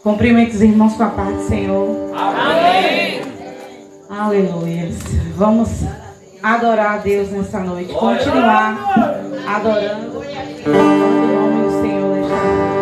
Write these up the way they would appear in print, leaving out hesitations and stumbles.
Cumprimento os irmãos com a paz do Senhor. Amém. Aleluia. Vamos adorar a Deus nessa noite. Continuar adorando. O nome do Senhor nesta noite.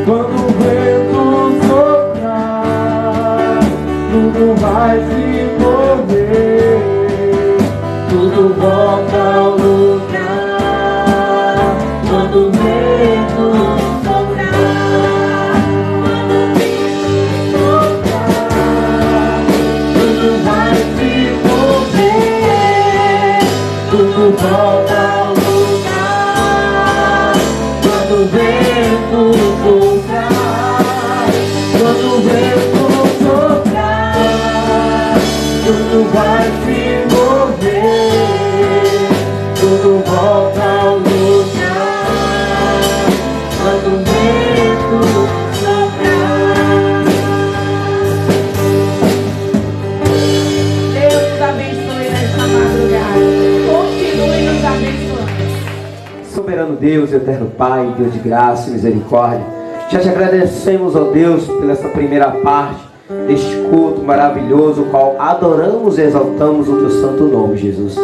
Quando o vento soprar, tudo vai se mover, tudo volta ao lugar, quando o vento soprar, tudo vai se mover, tudo volta ao lugar, quando o vento soprar, quando o vento soprar, tudo vai se mover, tudo volta ao lugar, quando o vento soprar. Deus nos abençoe nesta madrugada. Continue nos abençoando. Soberano Deus, eterno Pai, Deus de graça e misericórdia, já te agradecemos, ó Deus, pela essa primeira parte deste culto maravilhoso, o qual adoramos e exaltamos o teu santo nome, Jesus.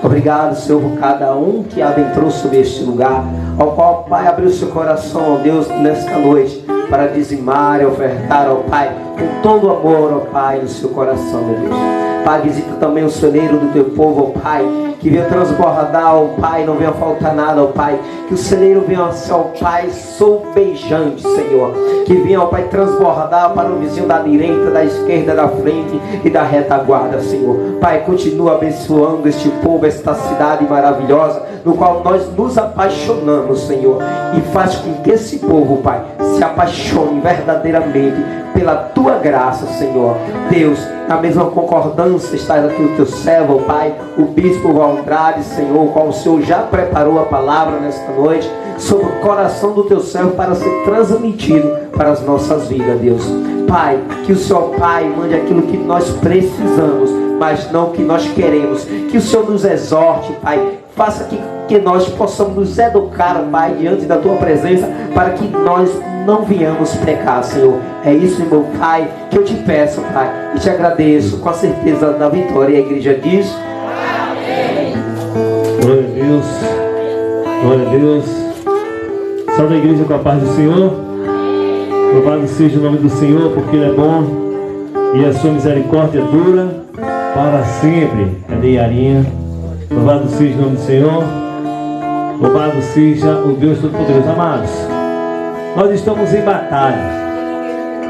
Obrigado, Senhor, por cada um que adentrou sobre este lugar, ao qual, Pai, abriu seu coração, ó Deus, nesta noite, para dizimar e ofertar, ó Pai, com todo o amor, ó Pai, no seu coração, meu Deus. Pai, visita também o celeiro do teu povo, ó Pai, que venha transbordar, ó Pai, não venha faltar nada, ó Pai, que o celeiro venha ser, ó Pai, soubejante, Senhor, que venha, ó Pai, transbordar para o vizinho da direita, da esquerda, da frente e da retaguarda, Senhor. Pai, continua abençoando este povo, esta cidade maravilhosa, no qual nós nos apaixonamos, Senhor, e faz com que esse povo, Pai, se apaixone verdadeiramente pela tua graça, Senhor. Deus, na mesma concordância está aqui o teu servo, Pai, o bispo Valdrade, Senhor, o qual o Senhor já preparou a palavra nesta noite sobre o coração do teu servo para ser transmitido para as nossas vidas, Deus. Pai, que o Senhor, Pai, mande aquilo que nós precisamos, mas não o que nós queremos. Que o Senhor nos exorte, Pai, faça que nós possamos nos educar, Pai, diante da tua presença, para que nós não venhamos pecar, Senhor. É isso, meu Pai, que eu te peço, Pai, e te agradeço com a certeza da vitória. E a igreja diz: amém. Glória a Deus, glória a Deus. Salve a igreja com a paz do Senhor. Louvado seja o nome do Senhor, porque Ele é bom e a sua misericórdia dura para sempre. Cadê Yarinha? Louvado seja o nome do Senhor. Louvado seja o Deus Todo-Poderoso. Amados, nós estamos em batalha.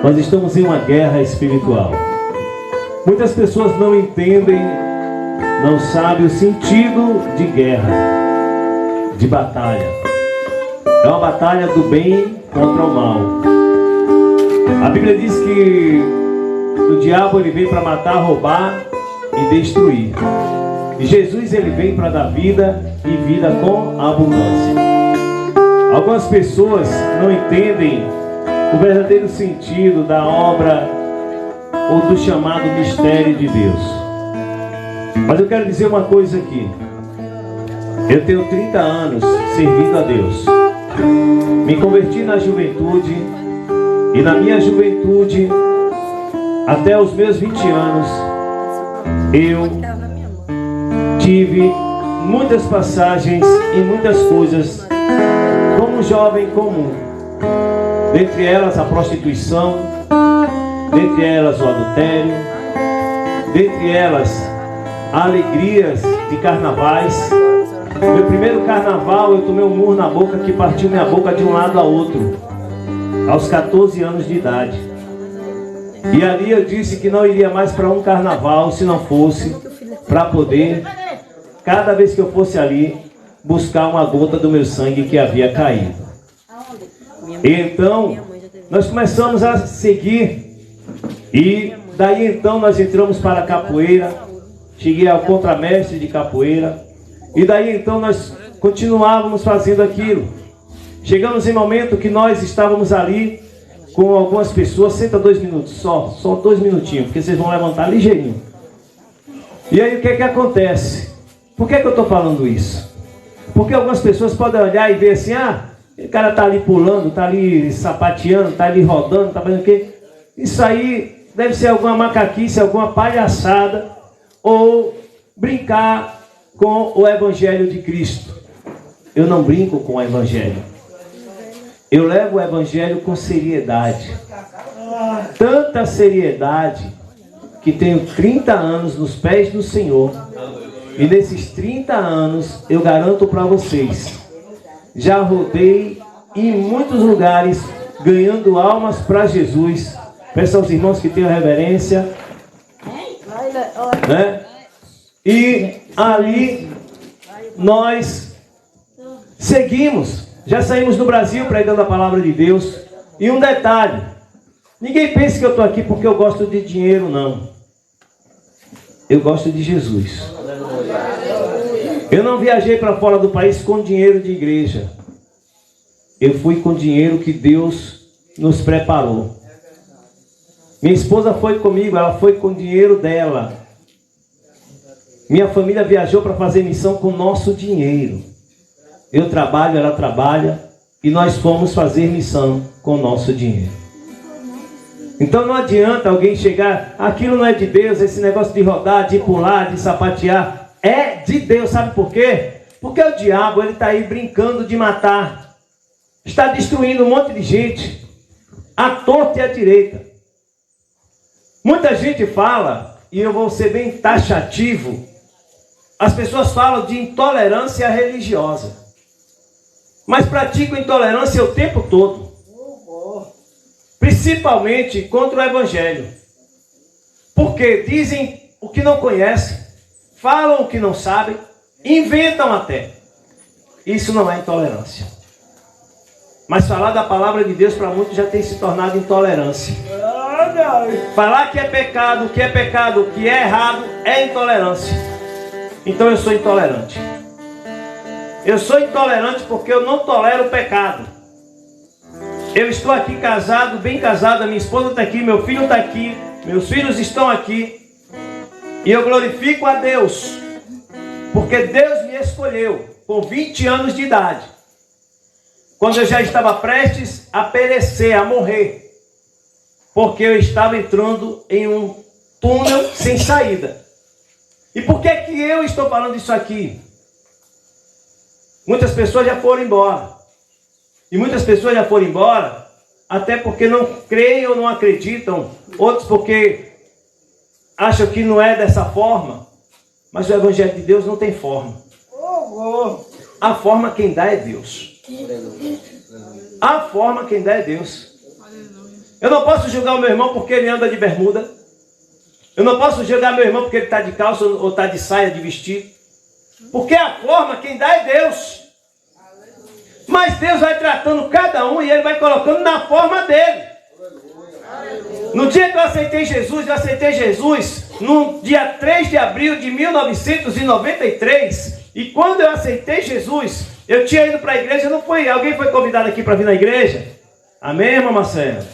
Nós estamos em uma guerra espiritual. Muitas pessoas não entendem, não sabem o sentido de guerra, de batalha. É uma batalha do bem contra o mal. A Bíblia diz que o diabo ele vem para matar, roubar e destruir. E Jesus ele vem para dar vida e vida com abundância. Algumas pessoas não entendem o verdadeiro sentido da obra ou do chamado mistério de Deus. Mas eu quero dizer uma coisa aqui. Eu tenho 30 anos servindo a Deus. Me converti na juventude e na minha juventude, até os meus 20 anos, eu tive muitas passagens e muitas coisas como jovem comum. Dentre elas a prostituição, dentre elas o adultério, dentre elas alegrias de carnavais. Meu primeiro carnaval eu tomei um murro na boca que partiu minha boca de um lado a outro, aos 14 anos de idade. E ali eu disse que não iria mais para um carnaval se não fosse para poder, cada vez que eu fosse ali, buscar uma gota do meu sangue que havia caído. E então nós começamos a seguir, e daí então nós entramos para a capoeira. Cheguei ao contramestre de capoeira, e daí então nós continuávamos fazendo aquilo. Chegamos em momento que nós estávamos ali com algumas pessoas. Senta 2 minutos, só 2 minutinhos, porque vocês vão levantar ligeirinho. E aí o que é que acontece? Por que é que eu estou falando isso? Porque algumas pessoas podem olhar e ver assim: ah, o cara está ali pulando, está ali sapateando, está ali rodando, está fazendo o quê? Isso aí deve ser alguma macaquice, alguma palhaçada, ou brincar com o Evangelho de Cristo. Eu não brinco com o Evangelho. Eu levo o Evangelho com seriedade. Tanta seriedade que tenho 30 anos nos pés do Senhor. E nesses 30 anos, eu garanto para vocês, já rodei em muitos lugares, ganhando almas para Jesus. Peço aos irmãos que tenham reverência. Né? E ali nós seguimos. Já saímos do Brasil pregando a palavra de Deus. E um detalhe: ninguém pense que eu estou aqui porque eu gosto de dinheiro, não. Eu gosto de Jesus. Eu não viajei para fora do país com dinheiro de igreja. Eu fui com dinheiro que Deus nos preparou. Minha esposa foi comigo, ela foi com o dinheiro dela. Minha família viajou para fazer missão com o nosso dinheiro. Eu trabalho, ela trabalha, e nós fomos fazer missão com o nosso dinheiro. Então não adianta alguém chegar, aquilo não é de Deus, esse negócio de rodar, de pular, de sapatear, é de Deus, sabe por quê? Porque o diabo, ele está aí brincando de matar, está destruindo um monte de gente, à torta e à direita. Muita gente fala, e eu vou ser bem taxativo, as pessoas falam de intolerância religiosa, mas praticam intolerância o tempo todo. Principalmente contra o Evangelho. Porque dizem o que não conhecem, falam o que não sabem, inventam até. Isso não é intolerância. Mas falar da palavra de Deus para muitos já tem se tornado intolerância. Falar que é pecado, o que é errado, é intolerância. Então eu sou intolerante. Eu sou intolerante porque eu não tolero o pecado. Eu estou aqui casado, bem casado, a minha esposa está aqui, meu filho está aqui, meus filhos estão aqui. E eu glorifico a Deus, porque Deus me escolheu com 20 anos de idade, quando eu já estava prestes a perecer, a morrer, porque eu estava entrando em um túnel sem saída. E por que que eu estou falando isso aqui? Muitas pessoas já foram embora. E muitas pessoas já foram embora, até porque não creem ou não acreditam. Outros porque acham que não é dessa forma. Mas o Evangelho de Deus não tem forma. A forma quem dá é Deus. A forma quem dá é Deus. Eu não posso julgar o meu irmão porque ele anda de bermuda. Eu não posso julgar meu irmão porque ele está de calça ou está de saia, de vestido. Porque a forma quem dá é Deus. Mas Deus vai tratando cada um e Ele vai colocando na forma dele. No dia que eu aceitei Jesus no dia 3 de abril de 1993. E quando eu aceitei Jesus, eu tinha ido para a igreja, não foi? Alguém foi convidado aqui para vir na igreja? Amém, irmã Marcela?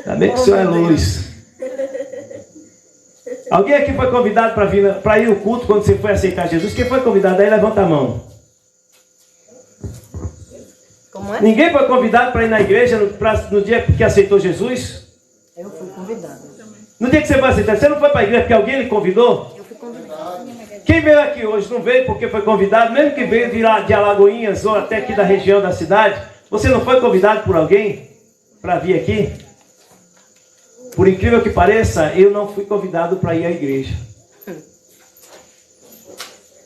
Amém que o Senhor é luz. Alguém aqui foi convidado para ir ao culto quando você foi aceitar Jesus? Quem foi convidado aí, levanta a mão. Como é? Ninguém foi convidado para ir na igreja no dia que aceitou Jesus? Eu fui convidada. No dia que você foi aceitar, você não foi para a igreja porque alguém lhe convidou? Eu fui convidada. Quem veio aqui hoje não veio porque foi convidado, mesmo que veio de Alagoinhas ou até aqui da região da cidade, você não foi convidado por alguém para vir aqui? Por incrível que pareça, eu não fui convidado para ir à igreja.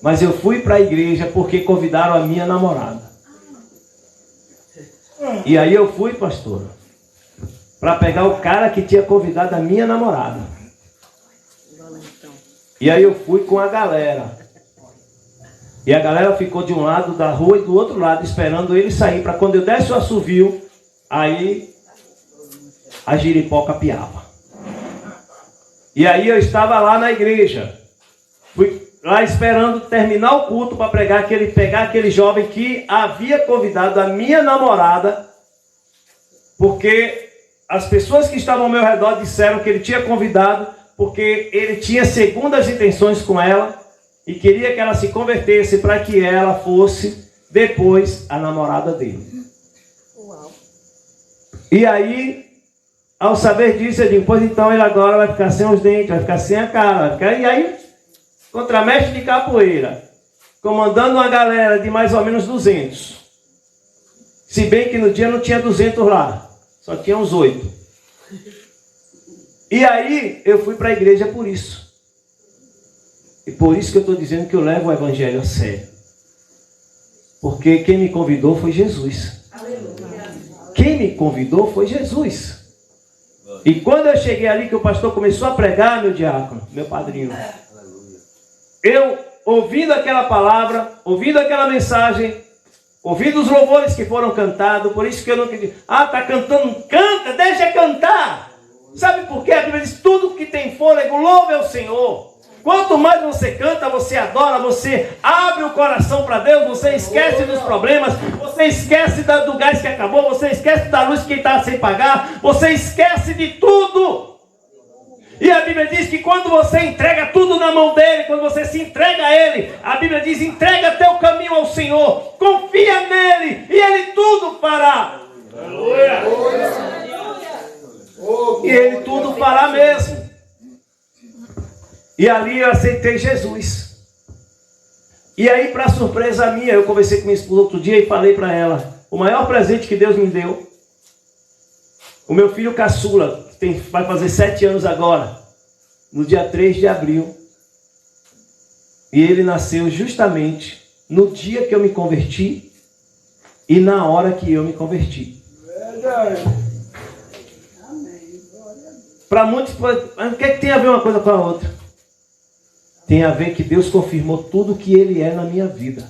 Mas eu fui para a igreja porque convidaram a minha namorada. E aí eu fui, pastor, para pegar o cara que tinha convidado a minha namorada. E aí eu fui com a galera. E a galera ficou de um lado da rua e do outro lado, esperando ele sair, para quando eu desse o assovio, aí a giripoca piava. E aí eu estava lá na igreja. Fui lá esperando terminar o culto para pegar aquele jovem que havia convidado a minha namorada, porque as pessoas que estavam ao meu redor disseram que ele tinha convidado porque ele tinha segundas intenções com ela e queria que ela se convertesse para que ela fosse depois a namorada dele. Uau. E aí, ao saber disso, eu digo, pois então ele agora vai ficar sem os dentes, vai ficar sem a cara, vai ficar... E aí, contramestre de capoeira, comandando uma galera de mais ou menos 200. Se bem que no dia não tinha 200 lá, só tinha uns 8. E aí eu fui para a igreja por isso. E por isso que eu estou dizendo que eu levo o evangelho a sério. Porque quem me convidou foi Jesus. Quem me convidou foi Jesus. E quando eu cheguei ali, que o pastor começou a pregar, meu diácono, meu padrinho, eu, ouvindo aquela palavra, ouvindo aquela mensagem, ouvindo os louvores que foram cantados, por isso que eu não queria, tá cantando, canta, deixa cantar. Sabe por quê? A Bíblia diz, tudo que tem fôlego, louve ao Senhor. Quanto mais você canta, você adora, você abre o coração para Deus, você esquece dos problemas, você esquece do gás que acabou, você esquece da luz que está sem pagar, você esquece de tudo. E a Bíblia diz que quando você entrega tudo na mão dele, quando você se entrega a ele, a Bíblia diz, entrega teu caminho ao Senhor, confia nele e ele tudo fará. E ele tudo fará mesmo. E ali eu aceitei Jesus. E aí, para surpresa minha, eu conversei com minha esposa outro dia e falei para ela, o maior presente que Deus me deu, o meu filho caçula, que vai fazer 7 anos agora, no dia 3 de abril. E ele nasceu justamente no dia que eu me converti e na hora que eu me converti. Para muitos, o que tem a ver uma coisa com a outra? Tem a ver que Deus confirmou tudo que Ele é na minha vida.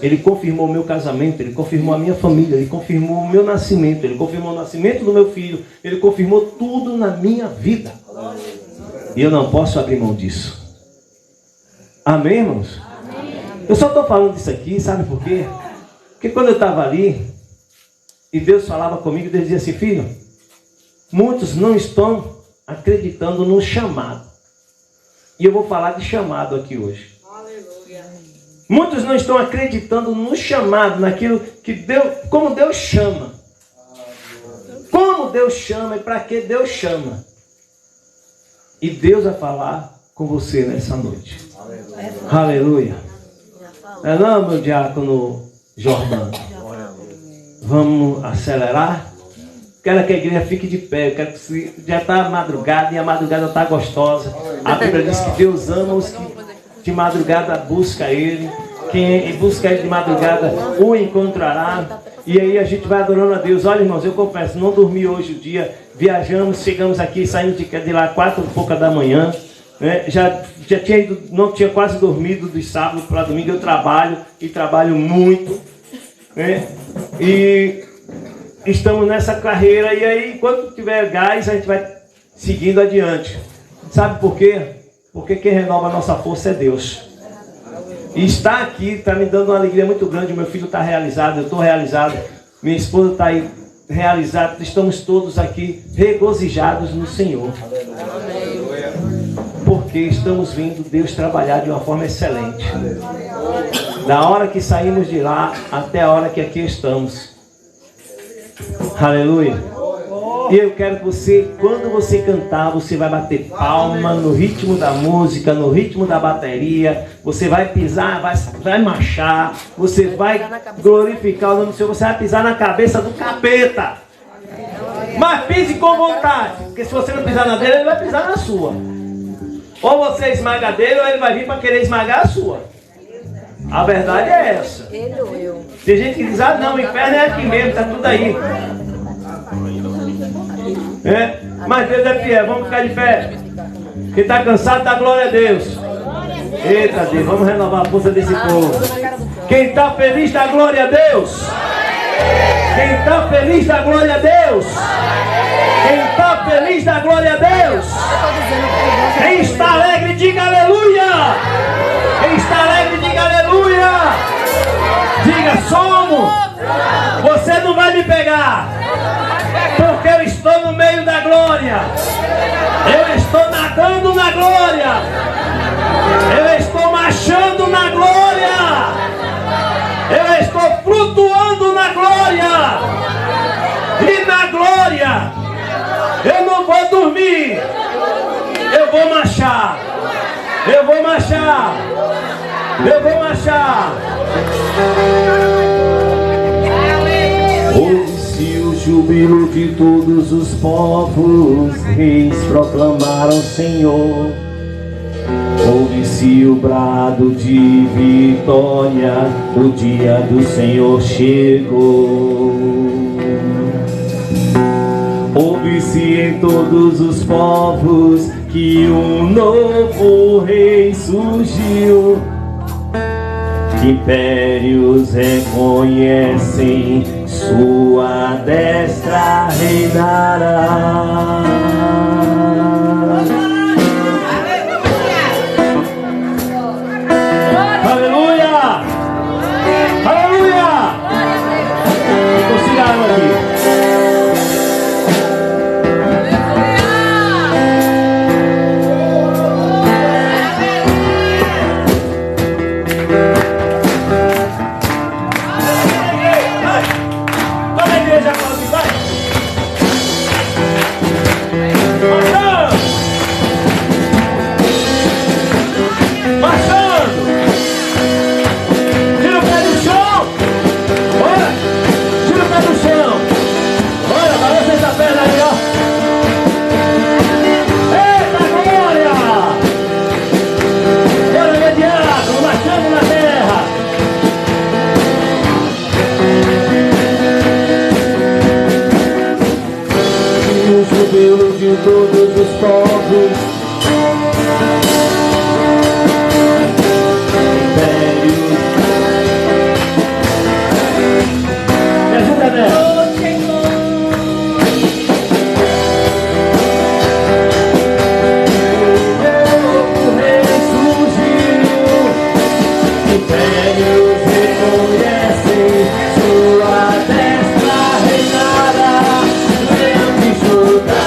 Ele confirmou o meu casamento, Ele confirmou a minha família, Ele confirmou o meu nascimento, Ele confirmou o nascimento do meu filho, Ele confirmou tudo na minha vida. E eu não posso abrir mão disso. Amém, irmãos? Eu só estou falando disso aqui, sabe por quê? Porque quando eu estava ali, e Deus falava comigo, Deus dizia assim, filho, muitos não estão acreditando no chamado. E eu vou falar de chamado aqui hoje. Aleluia. Muitos não estão acreditando no chamado, naquilo que Deus, como Deus chama. Como Deus chama e para que Deus chama. E Deus vai falar com você nessa noite. Aleluia. Aleluia. Não, meu diácono Jordão. Vamos acelerar? Quero que a igreja fique de pé. Eu quero que já está madrugada e a madrugada está gostosa. A Bíblia diz que Deus ama os que de madrugada busca Ele. Quem busca Ele de madrugada o encontrará. E aí a gente vai adorando a Deus. Olha, irmãos, eu confesso, não dormi hoje o dia. Viajamos, chegamos aqui, saímos de lá 4h pouca da manhã. Né? Já tinha ido, não tinha quase dormido de sábado para domingo. Eu trabalho e trabalho muito. Né? E estamos nessa carreira e aí, enquanto tiver gás, a gente vai seguindo adiante. Sabe por quê? Porque quem renova a nossa força é Deus. E estar aqui está me dando uma alegria muito grande. Meu filho está realizado, eu estou realizado. Minha esposa está aí realizada. Estamos todos aqui regozijados no Senhor. Porque estamos vendo Deus trabalhar de uma forma excelente. Da hora que saímos de lá até a hora que aqui estamos. Aleluia. E eu quero que você, quando você cantar, você vai bater palma no ritmo da música, no ritmo da bateria. Você vai pisar, vai marchar. Você vai glorificar o nome do Senhor. Você vai pisar na cabeça do capeta. Mas pise com vontade. Porque se você não pisar na dele, ele vai pisar na sua. Ou você esmaga dele, ou ele vai vir para querer esmagar a sua. A verdade é essa. Ele ou eu? Tem gente que diz, não, o inferno é aqui mesmo, está tudo aí. Mas Deus é fiel, vamos ficar de pé. Quem está cansado, dá glória a Deus. Eita Deus, vamos renovar a força desse povo. Quem está feliz, dá glória a Deus. Quem está feliz, dá glória a Deus. Quem está feliz, dá glória a Deus. Quem está alegre, diga aleluia. Quem está alegre, diga aleluia. Diga, somos. Você não vai me pegar, porque eu estou no meio da glória. Eu estou nadando na glória. Eu estou marchando na glória. Eu estou flutuando na glória. E na glória eu não vou dormir. Eu vou marchar. Eu vou marchar. Eu vou marchar. Ouve-se o júbilo de todos os povos, reis proclamaram Senhor. Ouve-se o brado de vitória, o dia do Senhor chegou. Ouve-se em todos os povos que um novo rei surgiu. Impérios reconhecem, sua destra reinará. Aleluia! Aleluia! Consigaram aqui. De todos os povos, impérios. Me ajuda, né? O rei surgiu, impérios reconhecem, sua destra reinará, Leão de Judá.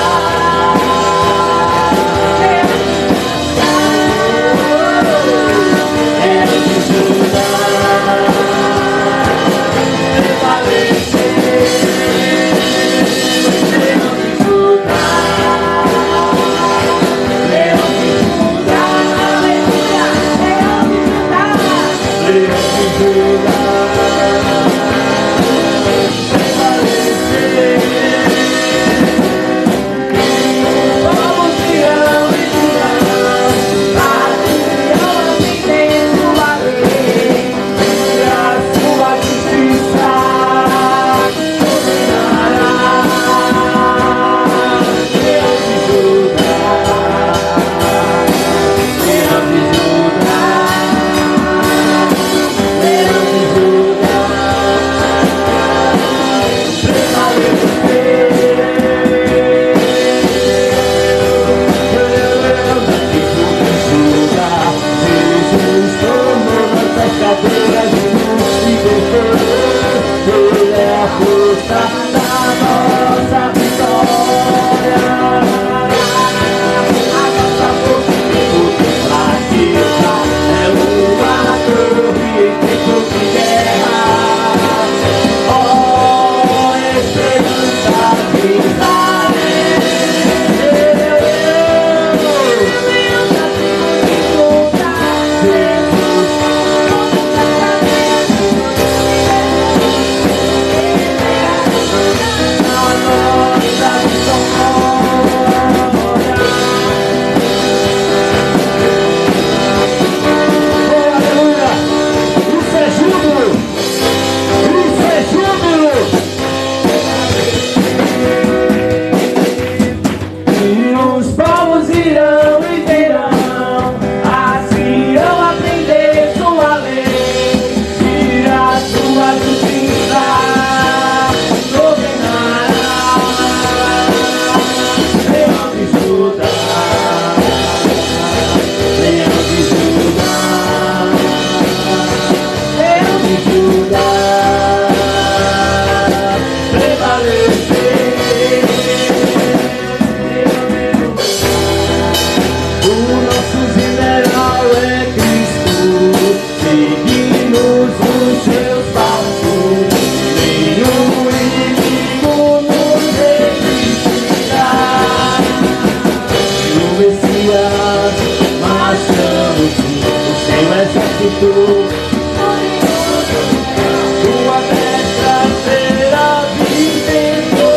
Tua destra será vitoriosa.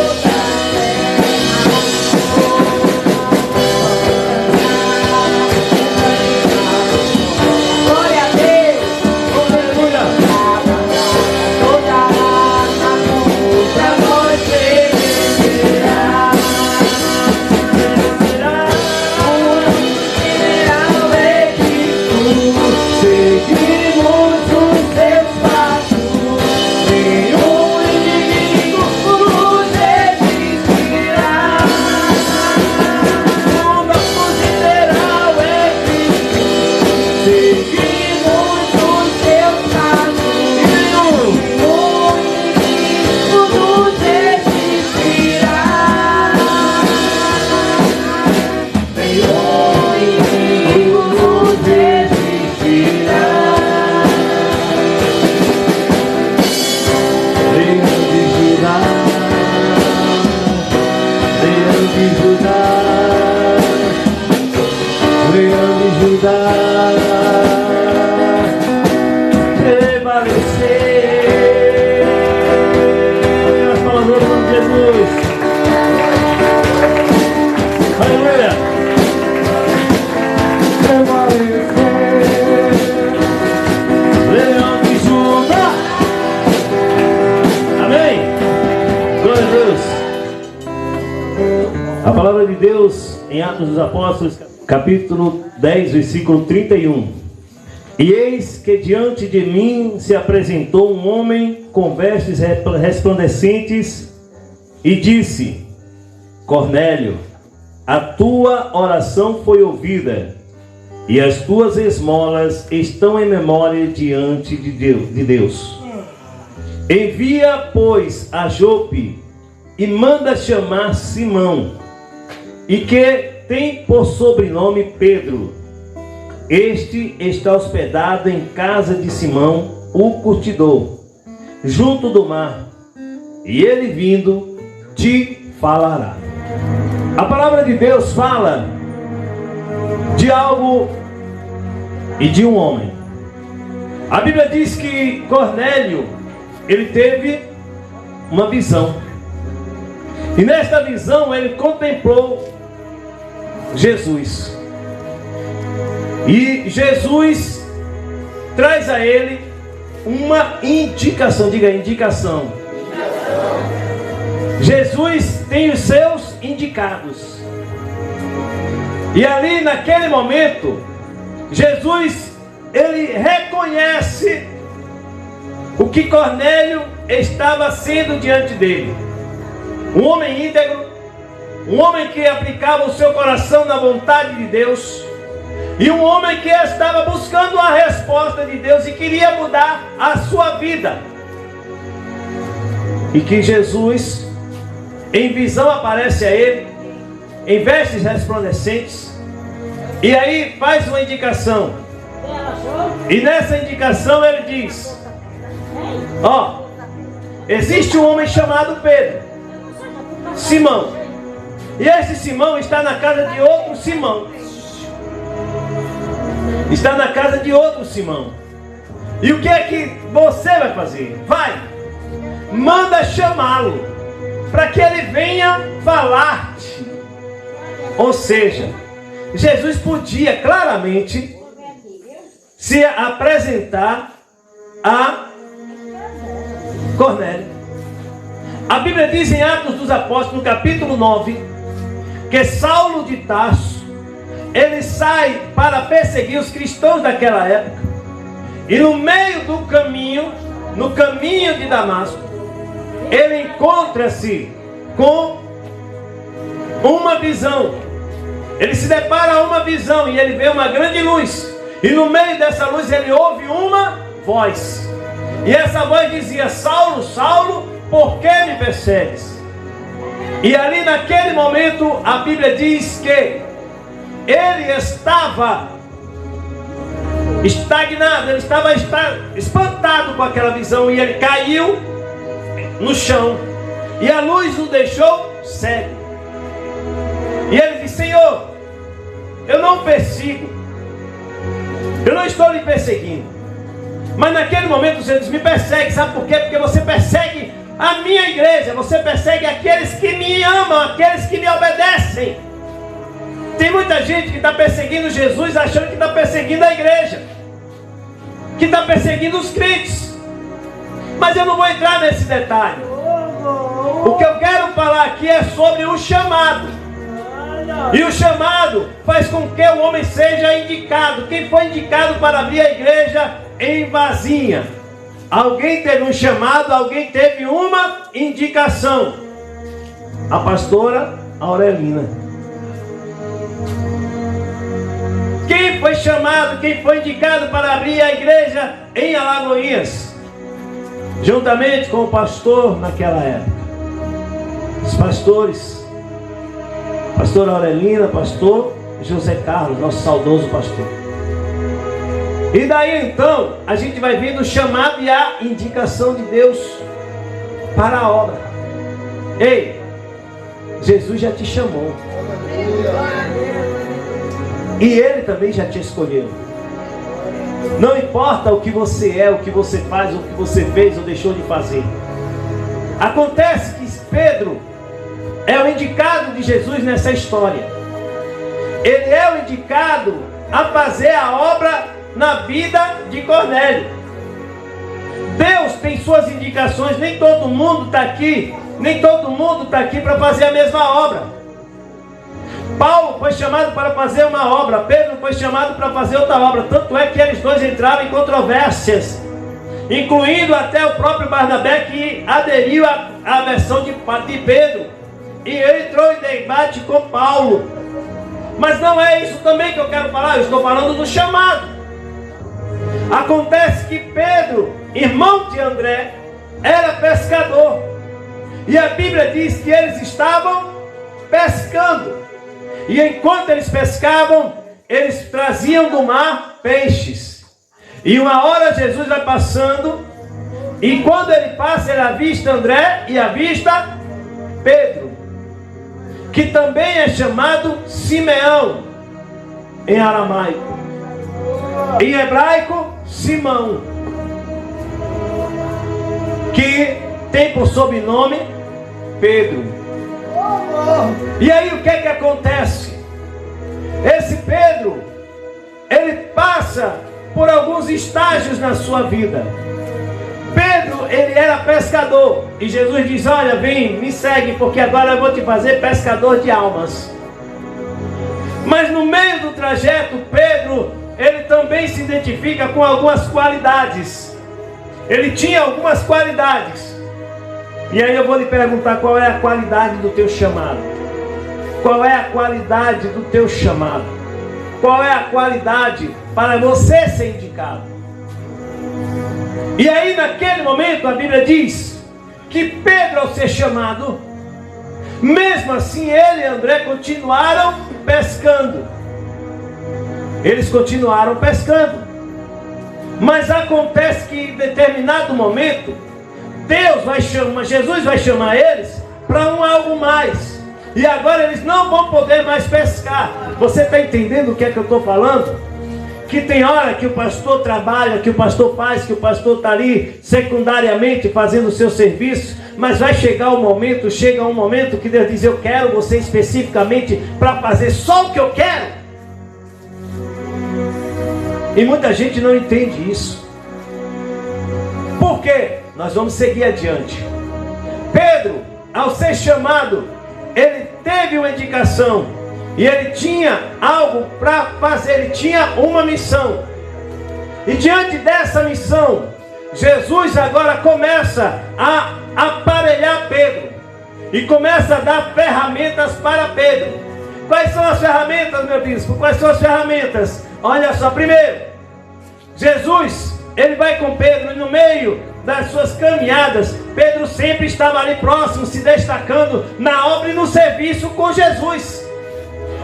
ajudar, prevalecer. As palavras de Jesus. Aleluia. Prevalecer. Leão de Judá. Amém. Glória a Deus. A palavra de Deus em Atos dos Apóstolos, capítulo 10, versículo 31. E eis que diante de mim se apresentou um homem com vestes resplandecentes e disse: Cornélio, a tua oração foi ouvida e as tuas esmolas estão em memória diante de Deus. Envia, pois, a Jope e manda chamar Simão, e que tem por sobrenome Pedro. Este está hospedado em casa de Simão, o curtidor, junto do mar, e ele vindo te falará. A palavra de Deus fala de algo e de um homem. A Bíblia diz que Cornélio, ele teve uma visão, e nesta visão ele contemplou Jesus. E Jesus traz a ele uma indicação. Diga, indicação. Jesus tem os seus indicados. E ali naquele momento, Jesus, ele reconhece o que Cornélio estava sendo diante dele. Um homem íntegro, um homem que aplicava o seu coração na vontade de Deus, e um homem que estava buscando a resposta de Deus e queria mudar a sua vida. E que Jesus, em visão, aparece a ele, em vestes resplandecentes, e aí faz uma indicação. E nessa indicação ele diz: ó, existe um homem chamado Pedro, Simão. E esse Simão está na casa de outro Simão. Está na casa de outro Simão. E o que é que você vai fazer? Vai, manda chamá-lo, para que ele venha falar-te. Ou seja, Jesus podia claramente se apresentar a Cornélio. A Bíblia diz em Atos dos Apóstolos, no capítulo 9, que Saulo de Tarso, ele sai para perseguir os cristãos daquela época, e no meio do caminho, no caminho de Damasco, ele encontra-se com uma visão. Ele se depara a uma visão e ele vê uma grande luz, e no meio dessa luz ele ouve uma voz, e essa voz dizia: Saulo, Saulo, por que me persegues? E ali naquele momento a Bíblia diz que ele estava estagnado, ele estava espantado com aquela visão, e ele caiu no chão, e a luz o deixou cego. E ele disse: Senhor, eu não persigo, eu não estou lhe perseguindo. Mas naquele momento o Senhor disse: me persegue. Sabe por quê? Porque você persegue a minha igreja, você persegue aqueles que me amam, aqueles que me obedecem. Tem muita gente que está perseguindo Jesus, achando que está perseguindo a igreja, que está perseguindo os crentes. Mas eu não vou entrar nesse detalhe. O que eu quero falar aqui é sobre o chamado. E o chamado faz com que o homem seja indicado. Quem foi indicado para abrir a igreja em Vazinha? Alguém teve um chamado, alguém teve uma indicação. A pastora Aurelina. Quem foi chamado, quem foi indicado para abrir a igreja em Alagoinhas? Juntamente com o pastor naquela época. Os pastores. Pastora Aurelina, pastor José Carlos, nosso saudoso pastor. E daí então, a gente vai vendo o chamado e a indicação de Deus para a obra. Ei, Jesus já te chamou. E Ele também já te escolheu. Não importa o que você é, o que você faz, o que você fez ou deixou de fazer. Acontece que Pedro é o indicado de Jesus nessa história. Ele é o indicado a fazer a obra na vida de Cornélio. Deus tem suas indicações, nem todo mundo está aqui, para fazer a mesma obra. Paulo foi chamado para fazer uma obra, Pedro foi chamado para fazer outra obra, tanto é que eles dois entraram em controvérsias, incluindo até o próprio Barnabé, que aderiu à versão de Pedro, e entrou em debate com Paulo. Mas não é isso também que eu quero falar, eu estou falando do chamado. Acontece que Pedro, irmão de André, era pescador, e a Bíblia diz que eles estavam pescando, e enquanto eles pescavam, eles traziam do mar peixes. E uma hora Jesus vai passando, e quando ele passa, ele avista André e avista Pedro, que também é chamado Simeão em aramaico, em hebraico Simão, que tem por sobrenome Pedro. E aí o que é que acontece? Esse Pedro, ele passa por alguns estágios na sua vida. Pedro, ele era pescador, e Jesus diz: olha, vem, me segue, porque agora eu vou te fazer pescador de almas. Mas no meio do trajeto, Pedro, ele também se identifica com algumas qualidades. Ele tinha algumas qualidades. E aí eu vou lhe perguntar: qual é a qualidade do teu chamado? Qual é a qualidade do teu chamado? Qual é a qualidade para você ser indicado? E aí naquele momento a Bíblia diz que Pedro, ao ser chamado, mesmo assim ele e André continuaram pescando. Eles continuaram pescando. Mas acontece que em determinado momento, Jesus vai chamar eles para algo mais. E agora eles não vão poder mais pescar. Você está entendendo o que é que eu estou falando? Que tem hora que o pastor trabalha, que o pastor faz, que o pastor está ali secundariamente fazendo o seu serviço, mas vai chegar um momento que Deus diz: eu quero você especificamente para fazer só o que eu quero. E muita gente não entende isso. Por quê? Nós vamos seguir adiante. Pedro, ao ser chamado, ele teve uma indicação, e ele tinha algo para fazer, ele tinha uma missão. E diante dessa missão, Jesus agora começa a aparelhar Pedro, e começa a dar ferramentas para Pedro. Quais são as ferramentas, meu bispo? Quais são as ferramentas? Olha só, primeiro, Jesus, ele vai com Pedro, e no meio das suas caminhadas, Pedro sempre estava ali próximo, se destacando na obra e no serviço com Jesus.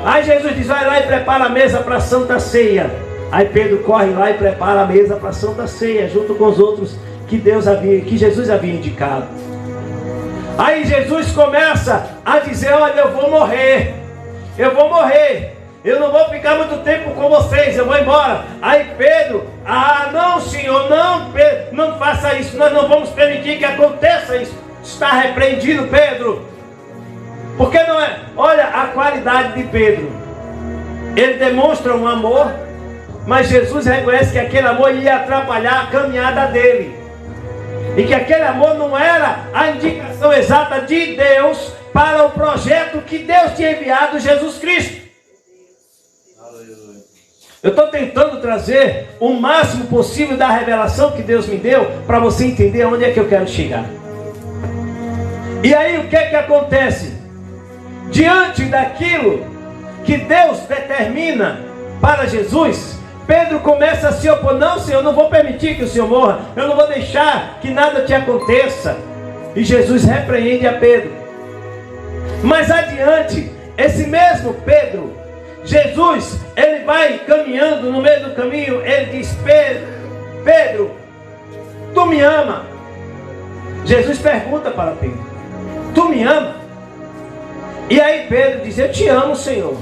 Aí Jesus diz: vai lá e prepara a mesa para a Santa Ceia. Aí Pedro corre lá e prepara a mesa para a Santa Ceia, junto com os outros que Jesus havia indicado. Aí Jesus começa a dizer: olha, eu vou morrer, eu não vou ficar muito tempo com vocês, eu vou embora. Aí Pedro: não, Senhor, não, Pedro, não faça isso, nós não vamos permitir que aconteça isso. Está repreendido, Pedro. Porque não é? Olha a qualidade de Pedro. Ele demonstra um amor, mas Jesus reconhece que aquele amor ia atrapalhar a caminhada dele, e que aquele amor não era a indicação exata de Deus para o projeto que Deus tinha enviado, Jesus Cristo. Eu estou tentando trazer o máximo possível da revelação que Deus me deu, para você entender onde é que eu quero chegar. E aí o que é que acontece? Diante daquilo que Deus determina para Jesus, Pedro começa a se opor: não, Senhor, eu não vou permitir que o Senhor morra, eu não vou deixar que nada te aconteça. E Jesus repreende a Pedro. Mas adiante, esse mesmo Pedro, Jesus, ele vai caminhando, no meio do caminho, ele diz: Pedro, tu me ama? Jesus pergunta para Pedro: tu me ama? E aí Pedro diz: eu te amo, Senhor.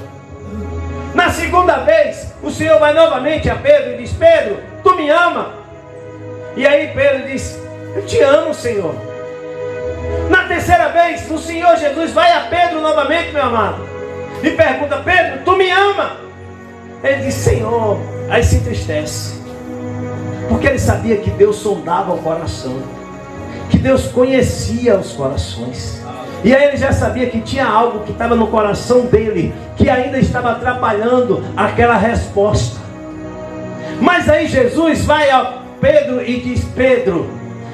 Na segunda vez, o Senhor vai novamente a Pedro e diz: Pedro, tu me ama? E aí Pedro diz: eu te amo, Senhor. Na terceira vez, o Senhor Jesus vai a Pedro novamente, meu amado, e pergunta: Pedro, tu me ama? Ele diz: Senhor. Aí se entristece, porque ele sabia que Deus sondava o coração, que Deus conhecia os corações. E aí ele já sabia que tinha algo que estava no coração dele, que ainda estava atrapalhando aquela resposta. Mas aí Jesus vai a Pedro e diz: Pedro,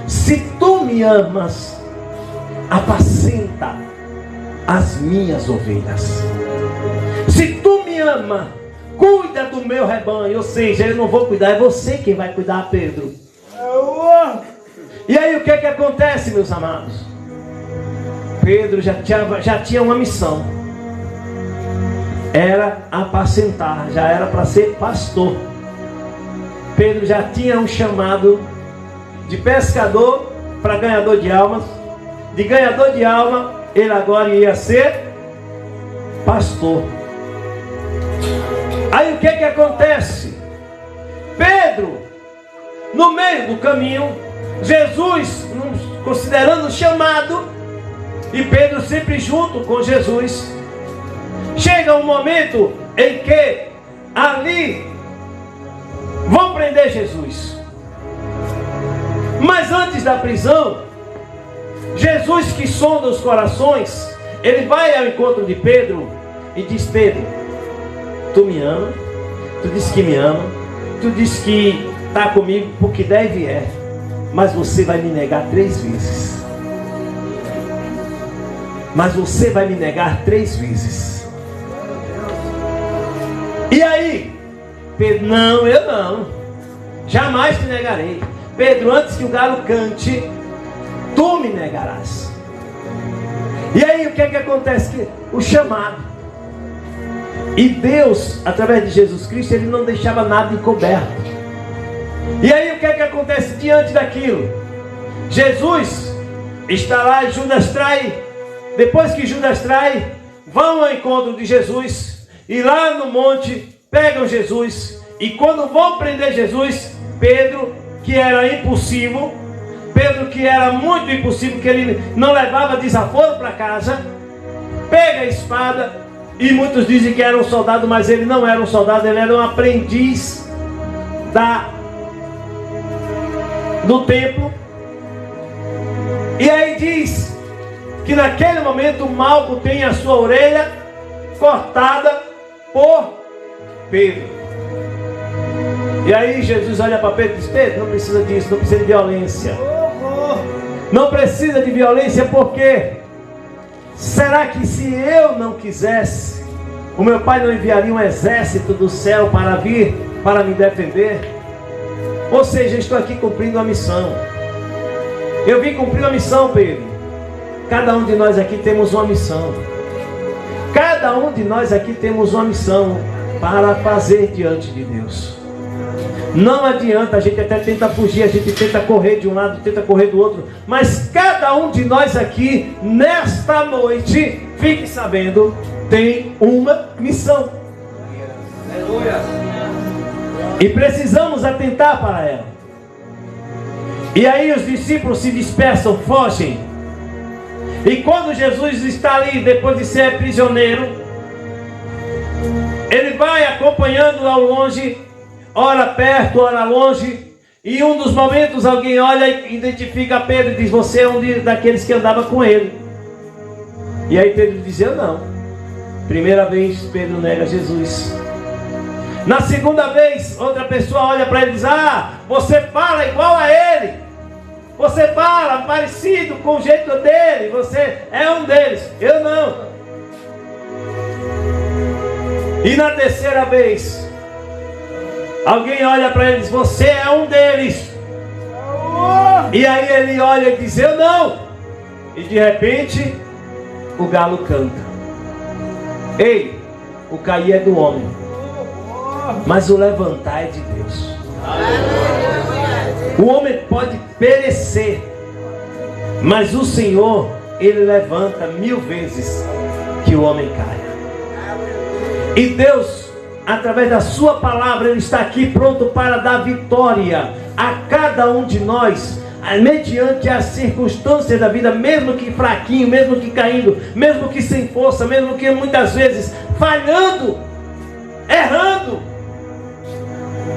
se tu me amas, apacenta as minhas ovelhas. Se tu me amas, cuida do meu rebanho. Ou seja, eu não vou cuidar, é você quem vai cuidar, Pedro. E aí o que acontece, meus amados? Pedro já tinha uma missão. Era apacentar, já era para ser pastor. Pedro já tinha um chamado de pescador para ganhador de almas. De ganhador de alma, ele agora ia ser pastor. Aí o que acontece? Pedro, no meio do caminho, Jesus, considerando o chamado, e Pedro sempre junto com Jesus, chega um momento em que ali vão prender Jesus. Mas antes da prisão, Jesus, que sonda os corações, ele vai ao encontro de Pedro e diz: Pedro, tu me ama, tu diz que me ama, tu diz que está comigo porque deve é, mas você vai me negar 3 vezes. Mas você vai me negar 3 vezes. E aí, Pedro: não, eu não, jamais te negarei. Pedro, antes que o galo cante, tu me negarás. E aí o que acontece? O chamado. E Deus, através de Jesus Cristo, ele não deixava nada encoberto. E aí o que acontece diante daquilo? Jesus está lá e Judas trai. Depois que Judas trai, vão ao encontro de Jesus, e lá no monte pegam Jesus. E quando vão prender Jesus, Pedro, que era impulsivo, Pedro, que era muito impulsivo, que ele não levava desaforo para casa, pega a espada. E muitos dizem que era um soldado, mas ele não era um soldado, ele era um aprendiz do templo. E aí diz que naquele momento Malco tem a sua orelha cortada por Pedro. E aí Jesus olha para Pedro e diz: Pedro, não precisa disso, não precisa de violência. Não precisa de violência, porque será que se eu não quisesse, o meu pai não enviaria um exército do céu para vir, para me defender? Ou seja, eu estou aqui cumprindo a missão. Eu vim cumprir a missão, Pedro. Cada um de nós aqui temos uma missão. Cada um de nós aqui temos uma missão para fazer diante de Deus. Não adianta, a gente até tenta fugir, a gente tenta correr de um lado, tenta correr do outro, mas cada um de nós aqui, nesta noite, fique sabendo, tem uma missão. Aleluia. E precisamos atentar para ela. E aí os discípulos se dispersam, fogem. E quando Jesus está ali, depois de ser prisioneiro, ele vai acompanhando ao longe, ora perto, ora longe. E em um dos momentos alguém olha e identifica Pedro e diz: você é um daqueles que andava com ele. E aí Pedro diz: eu não. Primeira vez Pedro nega Jesus. Na segunda vez, outra pessoa olha para ele e diz: ah, você fala igual a ele. Você fala parecido com o jeito dele. Você é um deles. Eu não. E na terceira vez, alguém olha para ele e diz: você é um deles. E aí ele olha e diz: eu não. E de repente o galo canta. Ei, o cair é do homem, mas o levantar é de Deus. O homem pode perecer, mas o Senhor, ele levanta 1000 vezes que o homem caia. E Deus através da sua palavra, Ele está aqui pronto para dar vitória a cada um de nós, mediante as circunstâncias da vida, mesmo que fraquinho, mesmo que caindo, mesmo que sem força, mesmo que muitas vezes falhando, errando,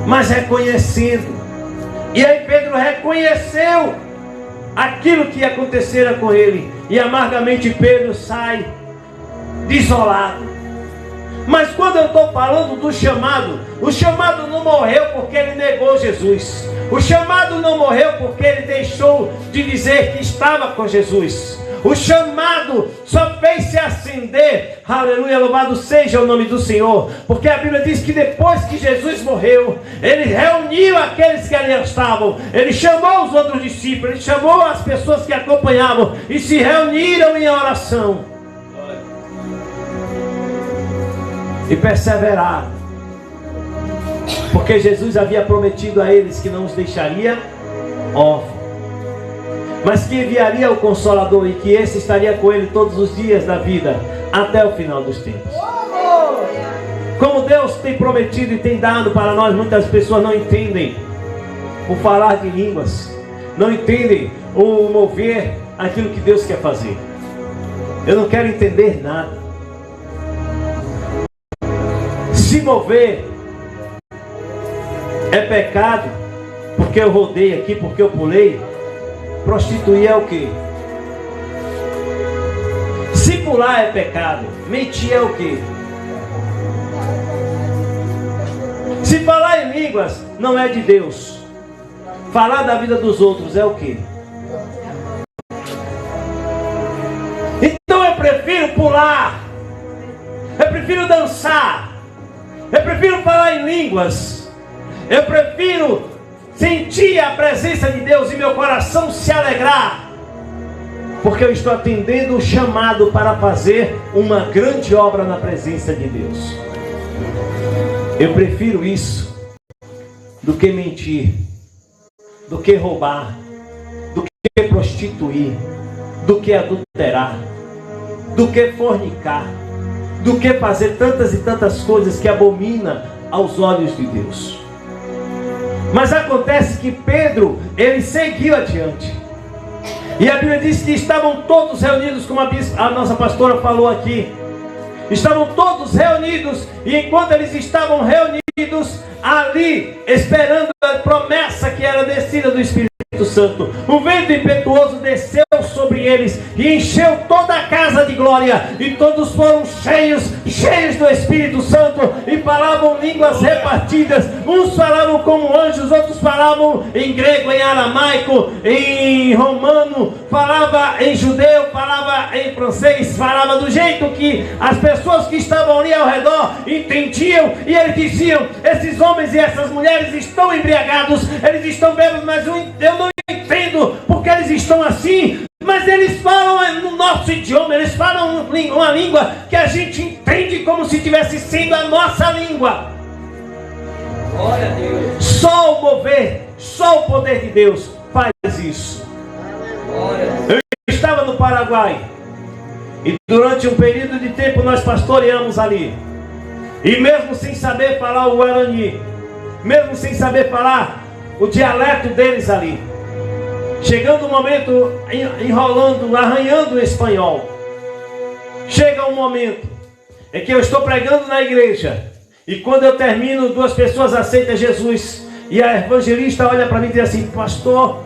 mas reconhecendo. E aí Pedro reconheceu aquilo que acontecera com ele, e amargamente Pedro sai desolado. Mas quando eu estou falando do chamado, o chamado não morreu porque ele negou Jesus. O chamado não morreu porque ele deixou de dizer que estava com Jesus. O chamado só fez se acender, aleluia, louvado seja o nome do Senhor, porque a Bíblia diz que depois que Jesus morreu, Ele reuniu aqueles que ali estavam, Ele chamou os outros discípulos, Ele chamou as pessoas que acompanhavam e se reuniram em oração e perseveraram, porque Jesus havia prometido a eles que não os deixaria órfãos, mas que enviaria o Consolador e que esse estaria com ele todos os dias da vida, até o final dos tempos. Como Deus tem prometido e tem dado para nós, muitas pessoas não entendem o falar de línguas, não entendem o mover aquilo que Deus quer fazer. Eu não quero entender nada. Se mover é pecado, porque eu rodei aqui, porque eu pulei. Prostituir é o quê? Se pular é pecado, mentir é o quê? Se falar em línguas não é de Deus, falar da vida dos outros é o quê? Então eu prefiro pular, eu prefiro dançar, eu prefiro falar em línguas, eu prefiro sentir a presença de Deus e meu coração se alegrar, porque eu estou atendendo o chamado para fazer uma grande obra na presença de Deus. Eu prefiro isso do que mentir, do que roubar, do que prostituir, do que adulterar, do que fornicar, do que fazer tantas e tantas coisas que abomina aos olhos de Deus. Mas acontece que Pedro, ele seguiu adiante. E a Bíblia diz que estavam todos reunidos, como a nossa pastora falou aqui. Estavam todos reunidos, e enquanto eles estavam reunidos ali, esperando a promessa que era descida do Espírito Santo, o vento impetuoso desceu sobre eles e encheu toda a casa de glória, e todos foram cheios do Espírito Santo, e falavam línguas repartidas. Uns falavam como anjos, outros falavam em grego, em aramaico, em romano, falava em judeu, falava em francês, falava do jeito que as pessoas que estavam ali ao redor entendiam. E eles diziam: esses homens e essas mulheres estão embriagados, eles estão bêbados, mas eu não entendo porque eles estão assim. Mas eles falam no nosso idioma, eles falam uma língua que a gente entende como se tivesse sido a nossa língua. Glória a Deus. Só o mover, só o poder de Deus faz isso. Glória a Deus. Eu estava no Paraguai e durante um período de tempo nós pastoreamos ali. E mesmo sem saber falar o Guarani, mesmo sem saber falar o dialeto deles ali, chegando um momento, enrolando, arranhando o espanhol, chega um momento em que eu estou pregando na igreja, e quando eu termino, 2 pessoas aceitam Jesus, e a evangelista olha para mim e diz assim: pastor,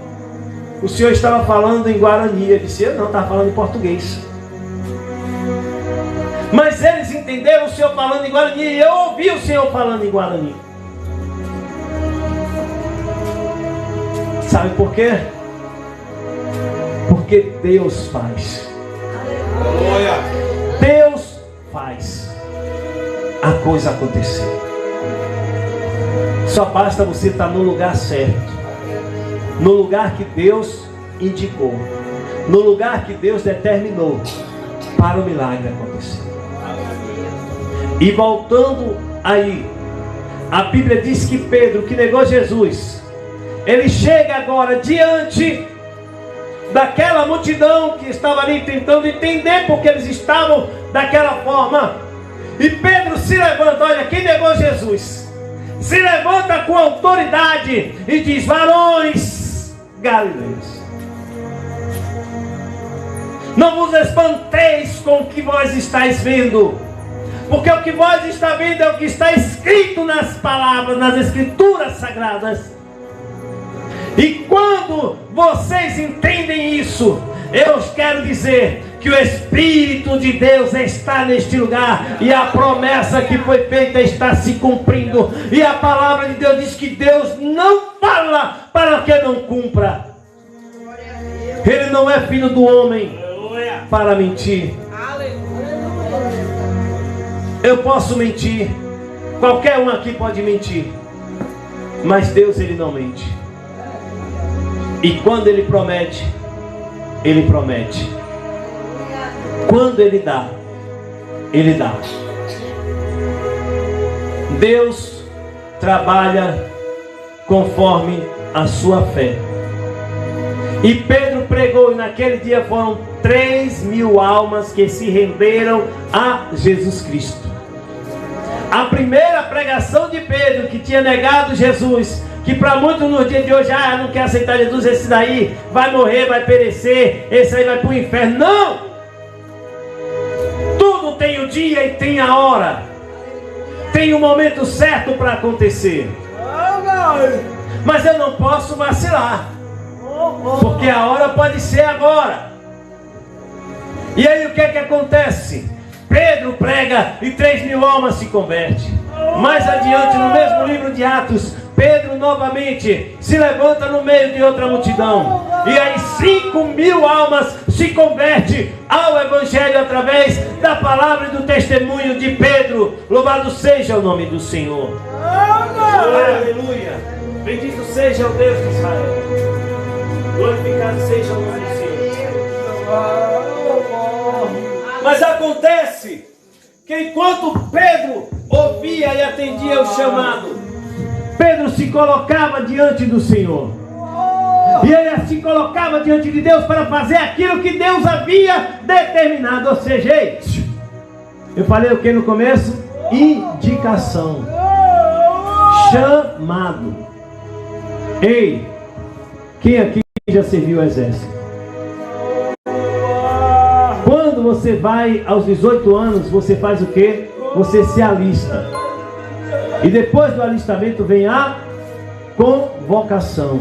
o senhor estava falando em Guarani. Eu disse: eu não, estava falando em português. Mas eles entenderam o senhor falando em Guarani, e eu ouvi o senhor falando em Guarani. Sabe por quê? Porque Deus faz. Deus faz a coisa acontecer. Só basta você estar no lugar certo, no lugar que Deus indicou, no lugar que Deus determinou para o milagre acontecer. E voltando aí, a Bíblia diz que Pedro, que negou Jesus, ele chega agora diante daquela multidão que estava ali tentando entender porque eles estavam daquela forma. E Pedro se levanta, olha, quem negou Jesus, se levanta com autoridade e diz: varões galileus, não vos espanteis com o que vós estáis vendo, porque o que vós está vendo é o que está escrito nas palavras, nas escrituras sagradas. E quando vocês entendem isso, eu quero dizer que o Espírito de Deus está neste lugar, e a promessa que foi feita está se cumprindo, e a palavra de Deus diz que Deus não fala para que não cumpra. Ele não é filho do homem para mentir. Eu posso mentir, qualquer um aqui pode mentir, mas Deus, ele não mente. E quando ele promete, ele promete. Quando ele dá, ele dá. Deus trabalha conforme a sua fé. E Pedro pregou, e naquele dia foram 3.000 almas que se renderam a Jesus Cristo. A primeira pregação de Pedro, que tinha negado Jesus, que para muitos no dia de hoje, não quer aceitar Jesus, esse daí vai morrer, vai perecer, esse aí vai para o inferno. Não! Tudo tem o dia e tem a hora, tem o momento certo para acontecer. Mas eu não posso vacilar, porque a hora pode ser agora. E aí o que é que acontece? Pedro prega e 3.000 almas se convertem. Mais adiante, no mesmo livro de Atos, Pedro novamente se levanta no meio de outra multidão, e aí 5.000 almas se convertem ao Evangelho através da palavra e do testemunho de Pedro. Louvado seja o nome do Senhor. Aleluia. Bendito seja o Deus de Israel. Glorificado seja o nome do Senhor. Mas acontece que enquanto Pedro ouvia e atendia o chamado, Pedro se colocava diante do Senhor. E ele se colocava diante de Deus para fazer aquilo que Deus havia determinado. Ou seja, eu falei o que no começo? Indicação. Chamado. Ei, quem aqui já serviu o exército? Quando você vai aos 18 anos, você faz o quê? Você se alista. E depois do alistamento vem a convocação.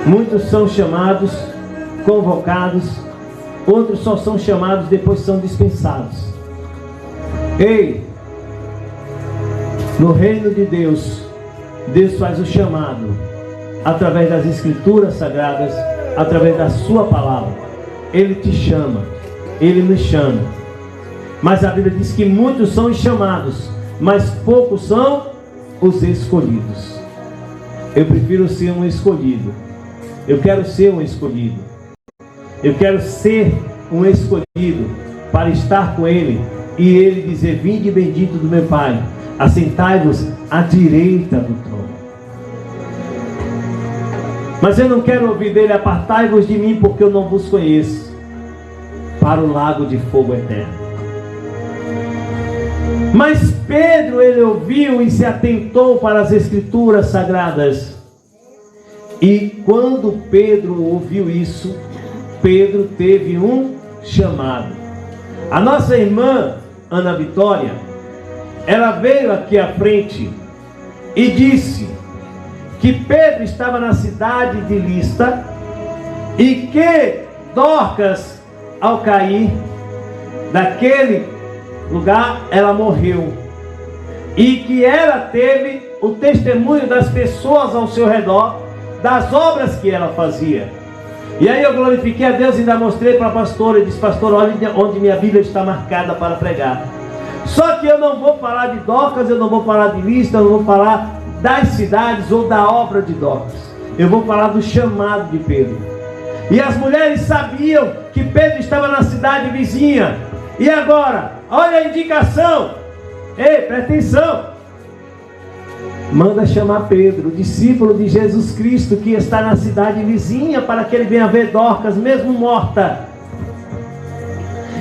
Muitos são chamados, convocados, outros só são chamados, depois são dispensados. Ei, no reino de Deus, Deus faz o chamado através das escrituras sagradas, através da sua palavra. Ele te chama, ele me chama. Mas a Bíblia diz que muitos são os chamados, mas poucos são os escolhidos. Eu prefiro ser um escolhido. Eu quero ser um escolhido. Eu quero ser um escolhido para estar com Ele e Ele dizer: vinde bendito do meu Pai, assentai-vos à direita do trono. Mas eu não quero ouvir dele: apartai-vos de mim, porque eu não vos conheço, para o lago de fogo eterno. Mas Pedro, ele ouviu e se atentou para as escrituras sagradas. E quando Pedro ouviu isso, Pedro teve um chamado. A nossa irmã Ana Vitória, ela veio aqui à frente e disse que Pedro estava na cidade de Listra e que Dorcas, ao cair daquele lugar, ela morreu, e que ela teve o testemunho das pessoas ao seu redor, das obras que ela fazia. E aí eu glorifiquei a Deus e ainda mostrei para a pastora e disse: pastor, olha onde minha Bíblia está marcada para pregar. Só que eu não vou falar de Dorcas, eu não vou falar de Listra, eu não vou falar das cidades ou da obra de Dorcas. Eu vou falar do chamado de Pedro. E as mulheres sabiam que Pedro estava na cidade vizinha. E agora, olha a indicação. Ei, presta atenção. Manda chamar Pedro, o discípulo de Jesus Cristo, que está na cidade vizinha, para que ele venha ver Dorcas, mesmo morta.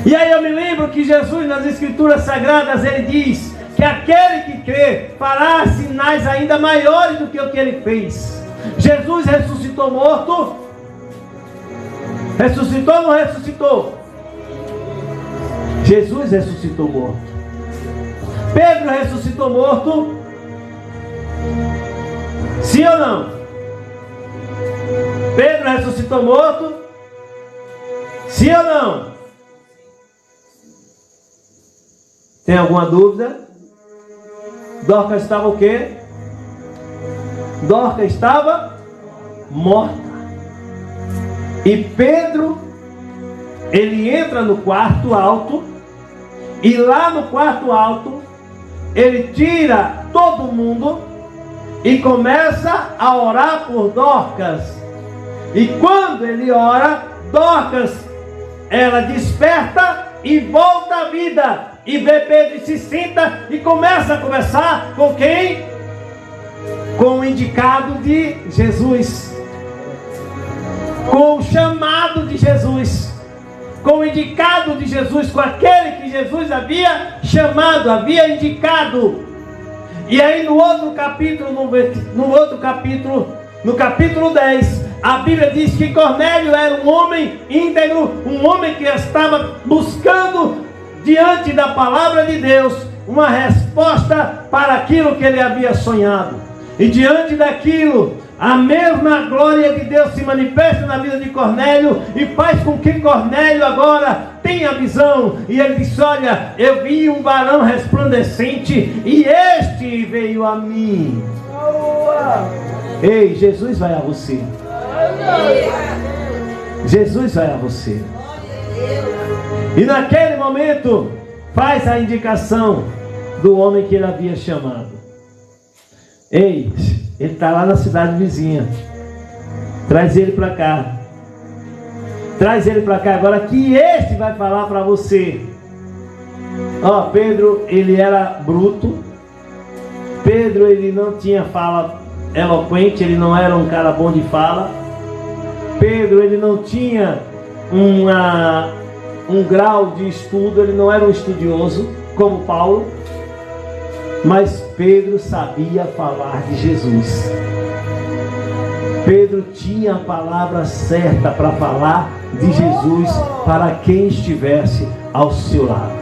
E aí eu me lembro que Jesus, nas Escrituras Sagradas, ele diz que aquele que crê fará sinais ainda maiores do que o que ele fez. Jesus ressuscitou morto. Ressuscitou ou não ressuscitou? Jesus ressuscitou morto. Pedro ressuscitou morto. Sim ou não? Pedro ressuscitou morto. Sim ou não? Tem alguma dúvida? Dorcas estava o quê? Dorcas estava morta. E Pedro, ele entra no quarto alto, e lá no quarto alto, ele tira todo mundo e começa a orar por Dorcas. E quando ele ora, Dorcas, ela desperta e volta à vida. E vê Pedro e se senta e começa a conversar com quem? Com o indicado de Jesus. Com o chamado de Jesus. Com o indicado de Jesus. Com aquele que Jesus havia chamado, havia indicado. E aí no capítulo 10, a Bíblia diz que Cornélio era um homem íntegro, um homem que estava buscando diante da palavra de Deus uma resposta para aquilo que ele havia sonhado. E diante daquilo, a mesma glória de Deus se manifesta na vida de Cornélio e faz com que Cornélio agora tenha visão. E ele disse: olha, eu vi um varão resplandecente e este veio a mim. Ei, Jesus vai a você. Jesus vai a você. E naquele momento faz a indicação do homem que ele havia chamado. Ei, ele está lá na cidade vizinha. Traz ele para cá. Traz ele para cá agora, que este vai falar para você. Ó, Pedro, ele era bruto. Pedro, ele não tinha fala eloquente, ele não era um cara bom de fala. Pedro, ele não tinha um grau de estudo, ele não era um estudioso como Paulo, mas Pedro sabia falar de Jesus. Pedro tinha a palavra certa para falar de Jesus para quem estivesse ao seu lado.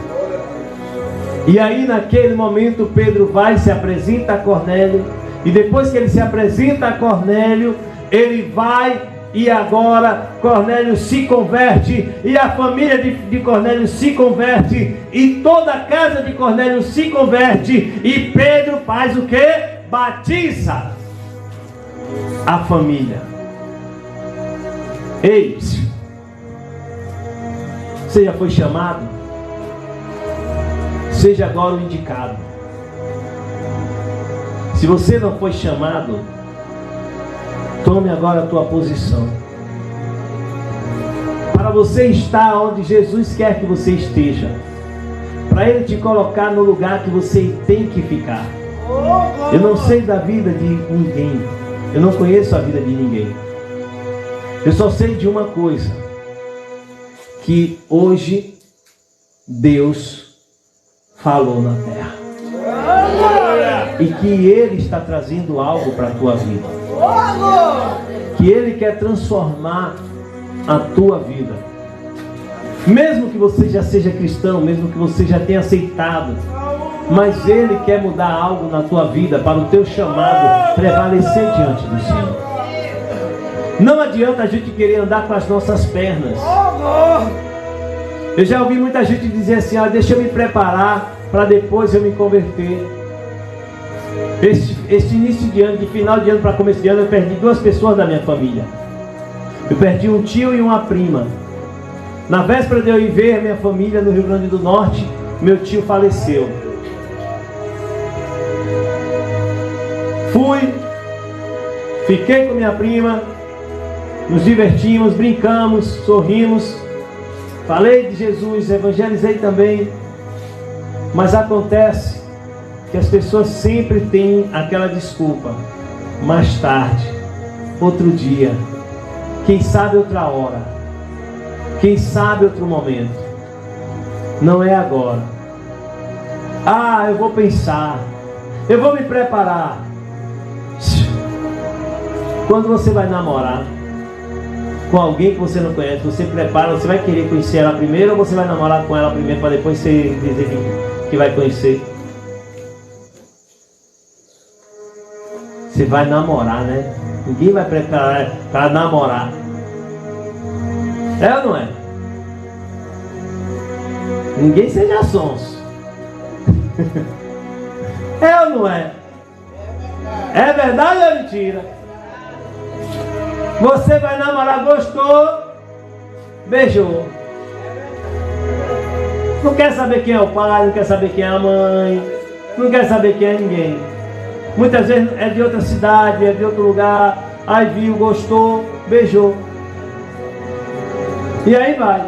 E aí naquele momento Pedro vai e se apresenta a Cornélio, e depois que ele se apresenta a Cornélio, ele vai. E agora Cornélio se converte, e a família de Cornélio se converte, e toda a casa de Cornélio se converte, e Pedro faz o que? Batiza a família. Ei, você já foi chamado? Seja agora o indicado. Se você não foi chamado, tome agora a tua posição. Para você estar onde Jesus quer que você esteja. Para Ele te colocar no lugar que você tem que ficar. Eu não sei da vida de ninguém. Eu não conheço a vida de ninguém. Eu só sei de uma coisa. Que hoje Deus falou na terra. E que Ele está trazendo algo para a tua vida. Que Ele quer transformar a tua vida. Mesmo que você já seja cristão, mesmo que você já tenha aceitado, mas Ele quer mudar algo na tua vida para o teu chamado prevalecer diante do Senhor. Não adianta a gente querer andar com as nossas pernas. Eu já ouvi muita gente dizer assim: deixa eu me preparar para depois eu me converter. Este início de ano, de final de ano para começo de ano, eu perdi 2 pessoas da minha família. Eu perdi um tio e uma prima. Na véspera de eu ir ver minha família no Rio Grande do Norte, meu tio faleceu. Fui, fiquei com minha prima, nos divertimos, brincamos, sorrimos, falei de Jesus, evangelizei também. Mas acontece que as pessoas sempre têm aquela desculpa: mais tarde, outro dia, quem sabe outra hora, quem sabe outro momento. Não é agora. Ah, eu vou pensar. Eu vou me preparar. Quando você vai namorar com alguém que você não conhece, você prepara, você vai querer conhecer ela primeiro ou você vai namorar com ela primeiro para depois você dizer que vai conhecer? Você vai namorar, né? Ninguém vai preparar para namorar. É ou não é? Ninguém seja sonso. É ou não é? É verdade ou é mentira? Você vai namorar, gostou, beijou. Não quer saber quem é o pai, não quer saber quem é a mãe, não quer saber quem é ninguém. Muitas vezes é de outra cidade, é de outro lugar. Aí viu, gostou, beijou. E aí vai.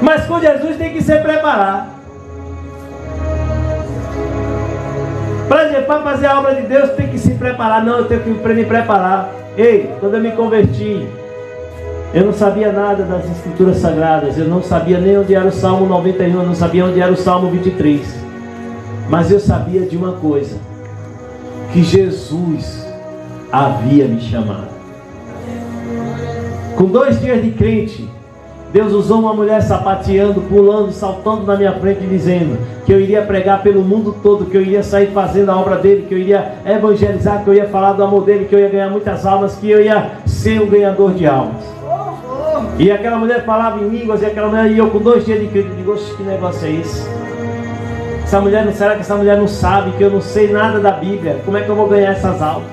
Mas com Jesus tem que se preparar. Para fazer a obra de Deus tem que se preparar. Não, eu tenho que me preparar. Ei, quando eu me converti, eu não sabia nada das Escrituras Sagradas. Eu não sabia nem onde era o Salmo 91. Eu não sabia onde era o Salmo 23. Mas eu sabia de uma coisa: que Jesus havia me chamado. Com 2 dias de crente, Deus usou uma mulher sapateando, pulando, saltando na minha frente, dizendo que eu iria pregar pelo mundo todo, que eu iria sair fazendo a obra dele, que eu iria evangelizar, que eu ia falar do amor dele, que eu ia ganhar muitas almas, que eu ia ser um ganhador de almas. E aquela mulher falava em línguas, e aquela mulher, e eu com 2 dias de crente, eu digo: oxe, que negócio é esse? Essa mulher, será que essa mulher não sabe que eu não sei nada da Bíblia? Como é que eu vou ganhar essas almas?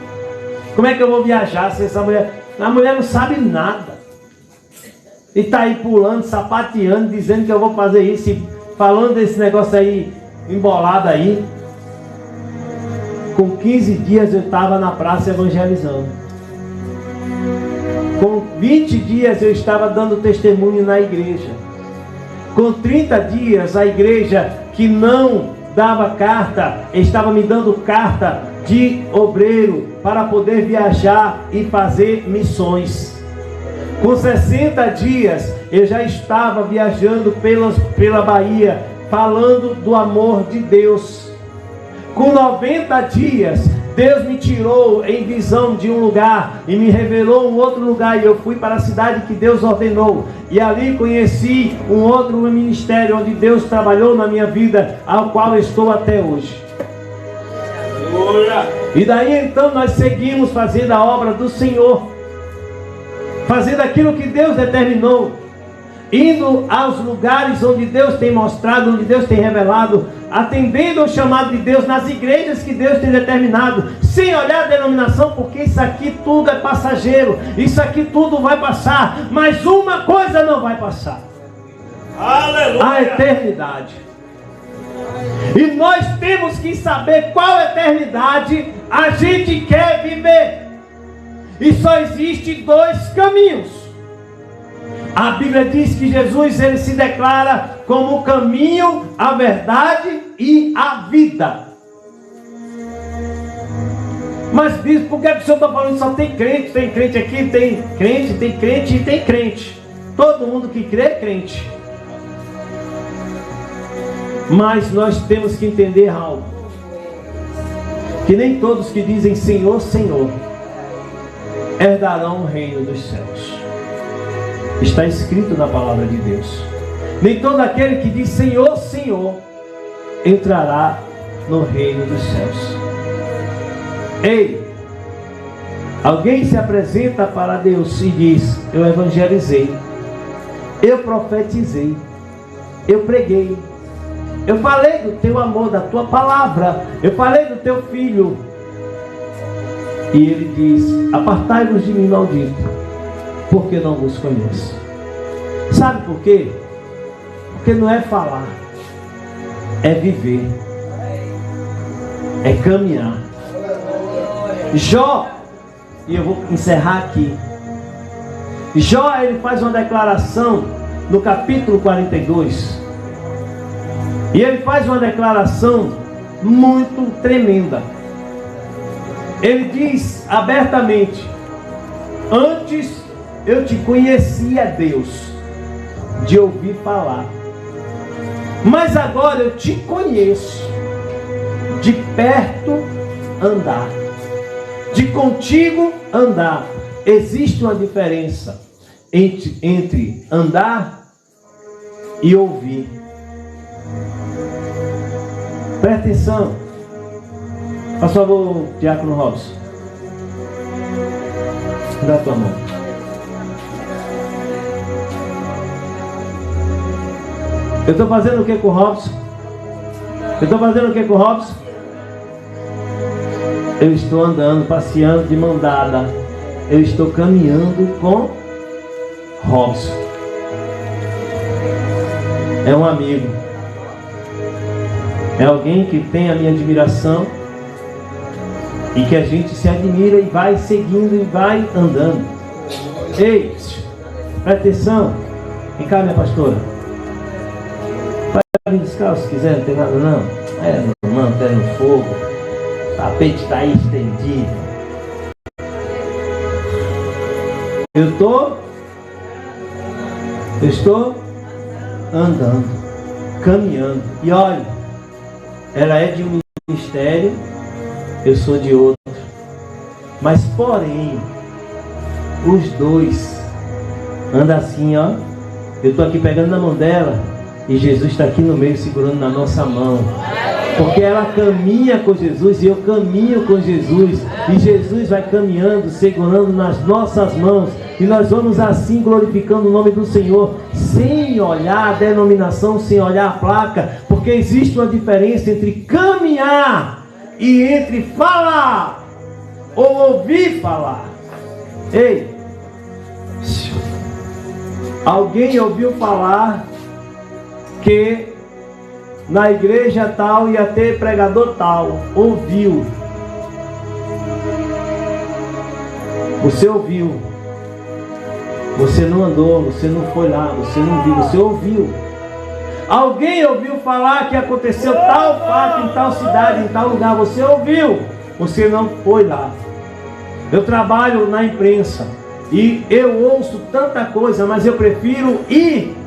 Como é que eu vou viajar se essa mulher... A mulher não sabe nada. E está aí pulando, sapateando, dizendo que eu vou fazer isso, e falando desse negócio aí, embolado aí. Com 15 dias eu estava na praça evangelizando. Com 20 dias eu estava dando testemunho na igreja. Com 30 dias a igreja que não dava carta, estava me dando carta de obreiro para poder viajar e fazer missões. Com 60 dias eu já estava viajando pela Bahia, falando do amor de Deus. Com 90 dias, Deus me tirou em visão de um lugar e me revelou um outro lugar, e eu fui para a cidade que Deus ordenou, e ali conheci um outro ministério onde Deus trabalhou na minha vida, ao qual estou até hoje. E daí então nós seguimos fazendo a obra do Senhor, fazendo aquilo que Deus determinou, indo aos lugares onde Deus tem mostrado, onde Deus tem revelado, atendendo ao chamado de Deus nas igrejas que Deus tem determinado, sem olhar a denominação, porque isso aqui tudo é passageiro, isso aqui tudo vai passar, mas uma coisa não vai passar: aleluia! A eternidade. E nós temos que saber qual eternidade a gente quer viver. E só existe 2 caminhos. A Bíblia diz que Jesus, ele se declara como o caminho, a verdade e a vida. Mas bispo, por que o senhor está falando? Só tem crente aqui, tem crente e tem crente. Todo mundo que crê é crente. Mas nós temos que entender algo: que nem todos que dizem Senhor, Senhor herdarão o reino dos céus. Está escrito na palavra de Deus. Nem todo aquele que diz Senhor, Senhor entrará no reino dos céus. Ei, alguém se apresenta para Deus e diz: eu evangelizei, eu profetizei, eu preguei, eu falei do teu amor, da tua palavra, eu falei do teu filho. E ele diz: apartai-vos de mim, maldito, porque não vos conheço. Sabe por quê? Porque não é falar, é viver, é caminhar. Jó, e eu vou encerrar aqui. Jó, ele faz uma declaração no capítulo 42. E ele faz uma declaração muito tremenda. Ele diz abertamente: antes eu te conhecia, Deus, de ouvir falar, Mas agora eu te conheço. De perto andar. De contigo andar. Existe uma diferença entre andar e ouvir. Presta atenção. Por favor, Diácono Robson. Dá a tua mão. Eu estou fazendo o que com o Robson? Eu estou andando, passeando de mão dada. Eu estou caminhando com Robson. É um amigo. É alguém que tem a minha admiração e que a gente se admira e vai seguindo e vai andando. Ei, presta atenção. Vem cá, minha pastora. Vai vir descalço se quiser, não tem nada não. É, no manto, é no fogo. O tapete está aí estendido. Eu estou andando, caminhando. E olha, ela é de um ministério, eu sou de outro. Mas porém, os dois andam assim, ó. Eu estou aqui pegando na mão dela e Jesus está aqui no meio segurando na nossa mão. Porque ela caminha com Jesus e eu caminho com Jesus. E Jesus vai caminhando, segurando nas nossas mãos. E nós vamos assim glorificando o nome do Senhor, sem olhar a denominação, sem olhar a placa. Porque existe uma diferença entre caminhar e entre falar ou ouvir falar. Ei, alguém ouviu falar que na igreja tal ia ter pregador tal? Ouviu. Você ouviu. Você não andou, você não foi lá, você não viu, você ouviu. Alguém ouviu falar que aconteceu tal fato em tal cidade, em tal lugar. Você ouviu, você não foi lá. Eu trabalho na imprensa e eu ouço tanta coisa, mas eu prefiro ir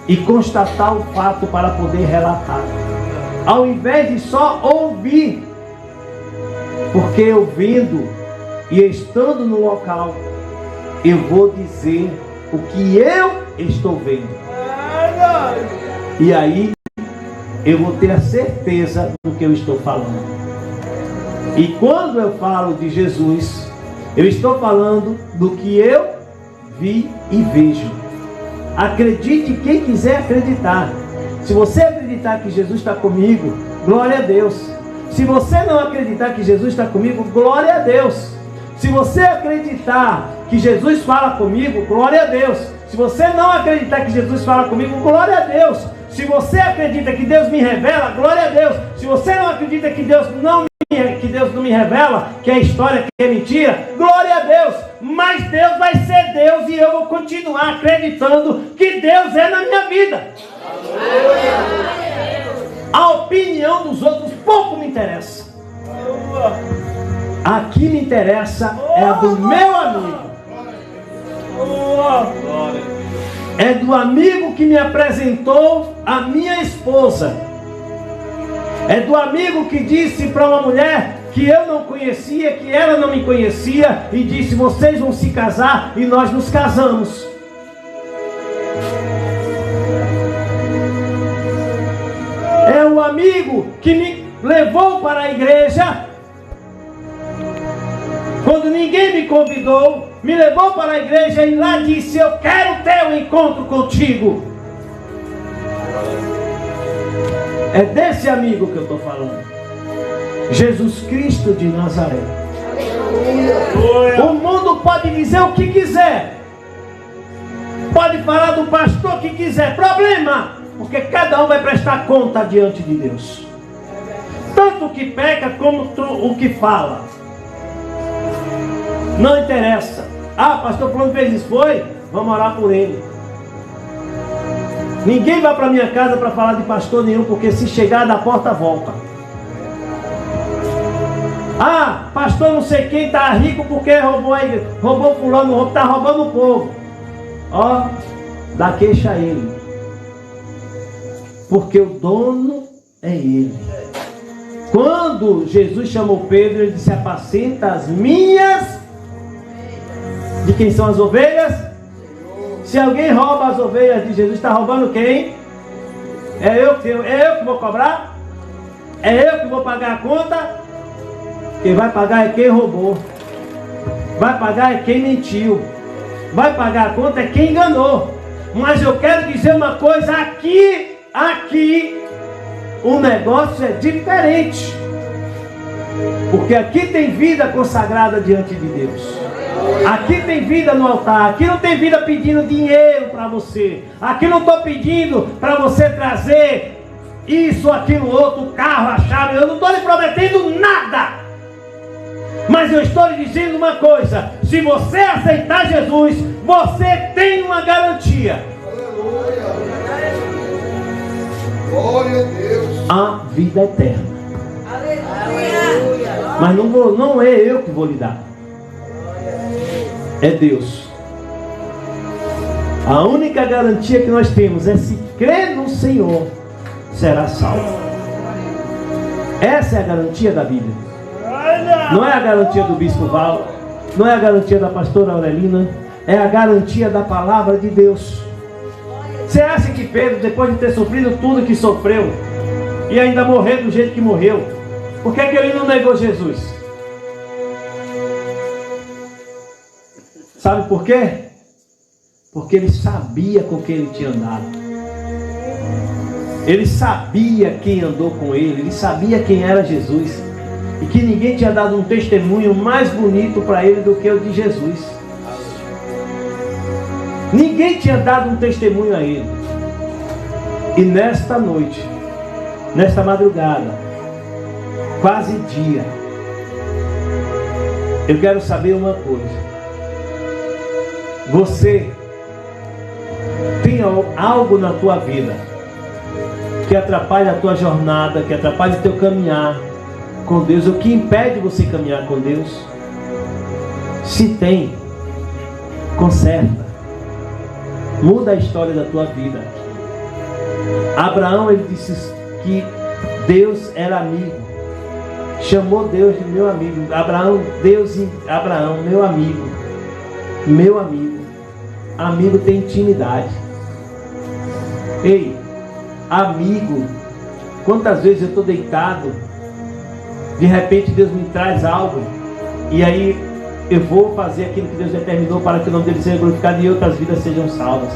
e constatar o fato para poder relatar, ao invés de só ouvir. Porque eu vendo e estando no local, eu vou dizer o que eu estou vendo. E aí eu vou ter a certeza do que eu estou falando. E quando eu falo de Jesus, eu estou falando do que eu vi e vejo. Acredite quem quiser acreditar. Se você acreditar que Jesus está comigo, glória a Deus. Se você não acreditar que Jesus está comigo, glória a Deus. Se você acreditar que Jesus fala comigo, glória a Deus. Se você não acreditar que Jesus fala comigo, glória a Deus. Se você acredita que Deus me revela, glória a Deus. Se você não acredita que Deus não me revela, que é história, que é mentira, glória a Deus. Mas Deus vai ser Deus e eu vou continuar acreditando que Deus é na minha vida. A opinião dos outros pouco me interessa. A que me interessa é a do meu amigo. É do amigo que me apresentou a minha esposa. É do amigo que disse para uma mulher que eu não conhecia, que ela não me conhecia, e disse: vocês vão se casar, e nós nos casamos. É o amigo que me levou para a igreja quando ninguém me convidou, me levou para a igreja e lá disse: eu quero ter um encontro contigo. É desse amigo que eu estou falando. Jesus Cristo de Nazaré. O mundo pode dizer o que quiser, pode falar do pastor que quiser, problema, porque cada um vai prestar conta diante de Deus, tanto o que peca como o que fala. Não interessa. Ah, pastor fulano fez isso, foi? Vamos orar por ele. Ninguém vai para minha casa para falar de pastor nenhum, porque se chegar da porta volta. Ah, pastor não sei quem está rico porque roubou a igreja, roubou fulano, está roubando o povo. Ó, dá queixa a ele. porque o dono é Ele. Quando Jesus chamou Pedro, ele disse: apacenta as minhas. De quem são as ovelhas? Se alguém rouba as ovelhas de Jesus, está roubando quem? É eu que vou cobrar? É eu que vou pagar a conta? Quem vai pagar é quem roubou. Vai pagar é quem mentiu. Vai pagar a conta é quem enganou. Mas eu quero dizer uma coisa: aqui o negócio é diferente. Porque aqui tem vida consagrada diante de Deus. Aqui tem vida no altar. Aqui não tem vida pedindo dinheiro para você. Aqui não estou pedindo para você trazer isso, aquilo, outro, o carro, a chave. Eu não estou lhe prometendo nada. Mas eu estou lhe dizendo uma coisa: se você aceitar Jesus, você tem uma garantia. Glória a Deus. A vida eterna. Aleluia. Mas não é eu que vou lhe dar. É Deus. A única garantia que nós temos é: se crer no Senhor, será salvo. Essa é a garantia da Bíblia. Não é a garantia do Bispo Val, não é a garantia da pastora Aurelina, é a garantia da palavra de Deus. Você acha que Pedro, depois de ter sofrido tudo que sofreu e ainda morrer do jeito que morreu, por que ele não negou Jesus? Sabe por quê? Porque ele sabia com quem ele tinha andado. Ele sabia quem andou com ele. Ele sabia quem era Jesus. E que ninguém tinha dado um testemunho mais bonito para ele do que o de Jesus. Ninguém tinha dado um testemunho a ele. E nesta noite, nesta madrugada, quase dia, eu quero saber uma coisa. Você tem algo na tua vida que atrapalha a tua jornada, que atrapalha o teu caminhar com Deus, o que impede você caminhar com Deus? Se tem, conserta, muda a história da tua vida. Abraão, ele disse que Deus era amigo, chamou Deus de meu amigo. Abraão, meu amigo, meu amigo. Amigo tem intimidade. Ei, amigo, quantas vezes eu estou deitado, de repente Deus me traz algo, e aí eu vou fazer aquilo que Deus determinou para que o nome dele seja glorificado e outras vidas sejam salvas.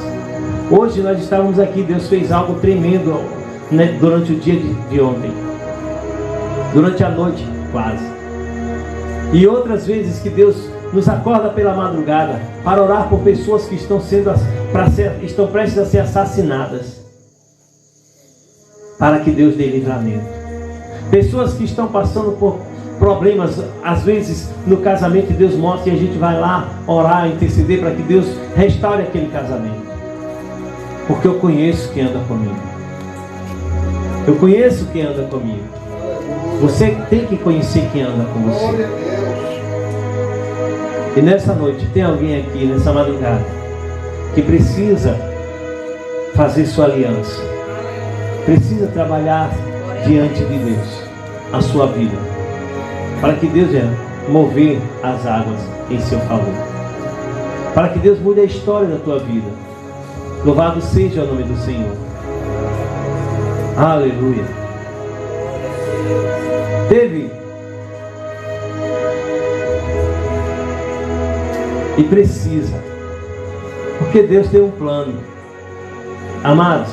Hoje nós estávamos aqui, Deus fez algo tremendo, né, durante o dia de ontem, durante a noite quase, e outras vezes que Deus nos acorda pela madrugada para orar por pessoas que estão prestes a ser assassinadas, para que Deus dê livramento. Pessoas que estão passando por problemas, às vezes no casamento, Deus mostra e a gente vai lá orar, interceder para que Deus restaure aquele casamento. Porque eu conheço quem anda comigo. Eu conheço quem anda comigo. Você tem que conhecer quem anda com você. Glória a Deus. E nessa noite, tem alguém aqui, nessa madrugada, que precisa fazer sua aliança, precisa trabalhar diante de Deus a sua vida, para que Deus venha mover as águas em seu favor, para que Deus mude a história da tua vida. Louvado seja o nome do Senhor. Aleluia. Teve e precisa, porque Deus tem um plano. Amados,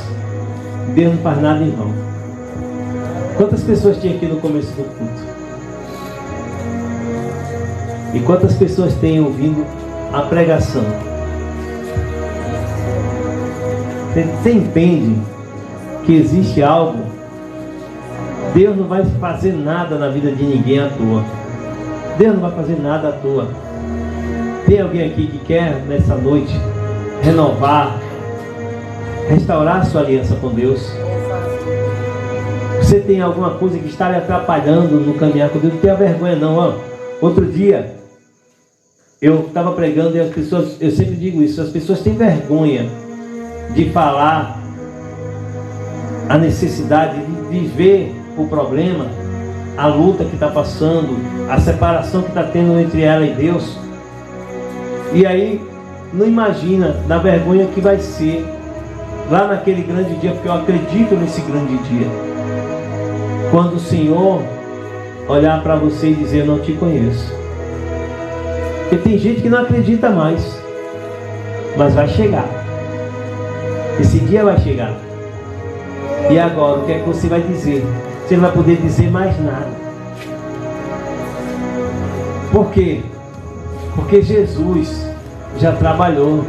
Deus não faz nada em vão. Quantas pessoas tinha aqui no começo do culto? E quantas pessoas têm ouvindo a pregação? Você entende que existe algo? Deus não vai fazer nada na vida de ninguém à toa. Deus não vai fazer nada à toa. Tem alguém aqui que quer nessa noite renovar, restaurar sua aliança com Deus? Você tem alguma coisa que está lhe atrapalhando no caminhar com Deus? Não tenha vergonha não, ó. Outro dia eu estava pregando e as pessoas, eu sempre digo isso, as pessoas têm vergonha de falar a necessidade de ver o problema, a luta que está passando, a separação que está tendo entre ela e Deus. E aí, não imagina na vergonha que vai ser lá naquele grande dia, porque eu acredito nesse grande dia, quando o Senhor olhar para você e dizer: eu não te conheço. Porque tem gente que não acredita mais, mas vai chegar. Esse dia vai chegar. E agora, o que é que você vai dizer? Você não vai poder dizer mais nada. Por quê? Porque Jesus já trabalhou,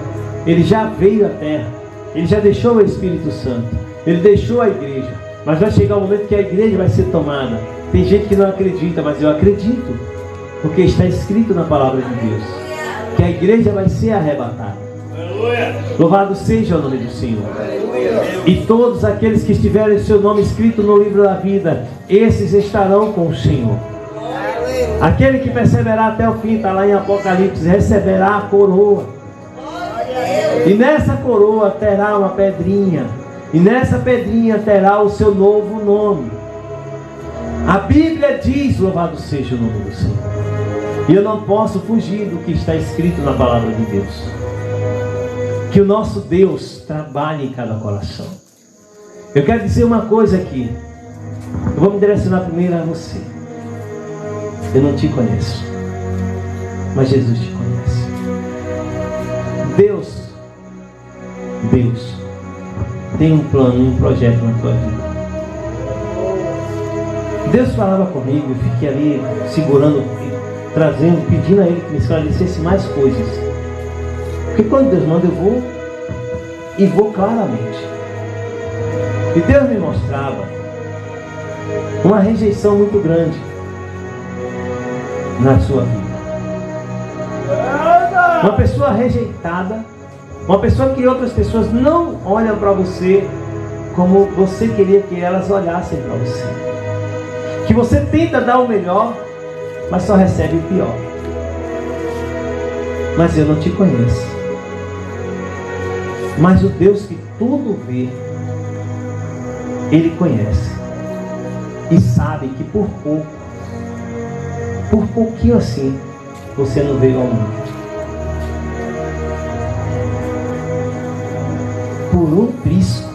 Ele já veio à terra, Ele já deixou o Espírito Santo, Ele deixou a igreja, mas vai chegar o momento que a igreja vai ser tomada. Tem gente que não acredita, mas eu acredito, porque está escrito na palavra de Deus que a igreja vai ser arrebatada. Louvado seja o nome do Senhor. E todos aqueles que tiverem seu nome escrito no livro da vida, esses estarão com o Senhor. Aquele que perseverar até o fim, está lá em Apocalipse, receberá a coroa. E nessa coroa terá uma pedrinha, e nessa pedrinha terá o seu novo nome. A Bíblia diz: louvado seja o nome do Senhor. E eu não posso fugir do que está escrito na palavra de Deus. Que o nosso Deus trabalhe em cada coração. Eu quero dizer uma coisa aqui. Eu vou me direcionar primeiro a você. Eu não te conheço, mas Jesus te conhece. Deus tem um plano e um projeto na tua vida. Deus falava comigo, eu fiquei ali segurando, trazendo, pedindo a Ele que me esclarecesse mais coisas. Porque quando Deus manda, eu vou claramente. E Deus me mostrava uma rejeição muito grande na sua vida. Uma pessoa rejeitada, uma pessoa que outras pessoas não olham para você como você queria que elas olhassem para você. Que você tenta dar o melhor, mas só recebe o pior. Mas eu não te conheço. Mas o Deus que tudo vê, Ele conhece. E sabe que por pouquinho assim, você não veio ao mundo. Por um trisco.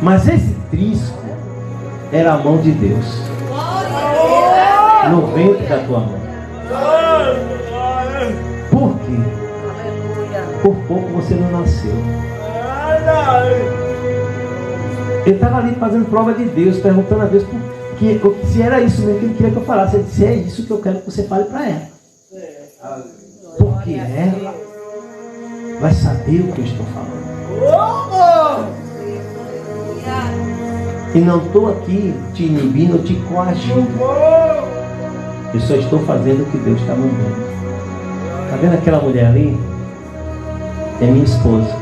Mas esse trisco era a mão de Deus no ventre da tua mão. Por quê? Por pouco você não nasceu. Ele estava ali fazendo prova de Deus, perguntando a Deus se era isso mesmo que Ele queria que eu falasse. Ele disse: é isso que eu quero que você fale para ela. Porque ela vai saber o que eu estou falando. E não estou aqui te inibindo, te coagindo. Eu só estou fazendo o que Deus está mandando. Está vendo aquela mulher ali? É minha esposa.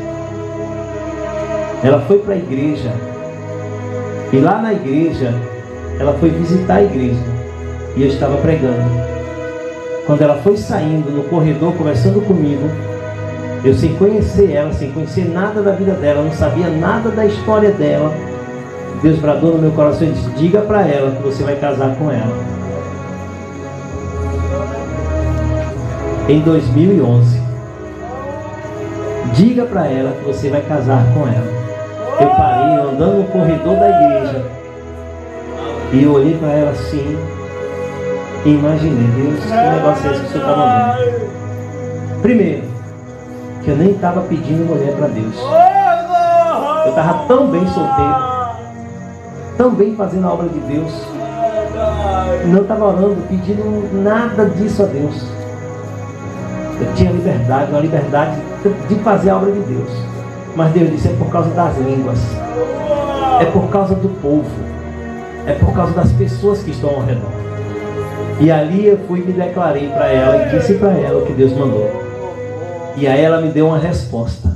Ela foi para a igreja. E lá na igreja, ela foi visitar a igreja. E eu estava pregando. Quando ela foi saindo no corredor, conversando comigo, eu sem conhecer ela, sem conhecer nada da vida dela, não sabia nada da história dela, Deus bradou no meu coração e disse: diga para ela que você vai casar com ela. Em 2011. Diga para ela que você vai casar com ela. Eu parei andando no corredor da igreja e eu olhei para ela assim e imaginei: Deus, que negócio é esse que o Senhor está mandando? Primeiro, que eu nem estava pedindo mulher para Deus. Eu estava tão bem solteiro, tão bem fazendo a obra de Deus, não estava orando, pedindo nada disso a Deus. Eu tinha liberdade, uma liberdade de fazer a obra de Deus. Mas Deus disse: é por causa das línguas, é por causa do povo, é por causa das pessoas que estão ao redor. E ali eu fui e me declarei para ela e disse para ela o que Deus mandou. E aí ela me deu uma resposta.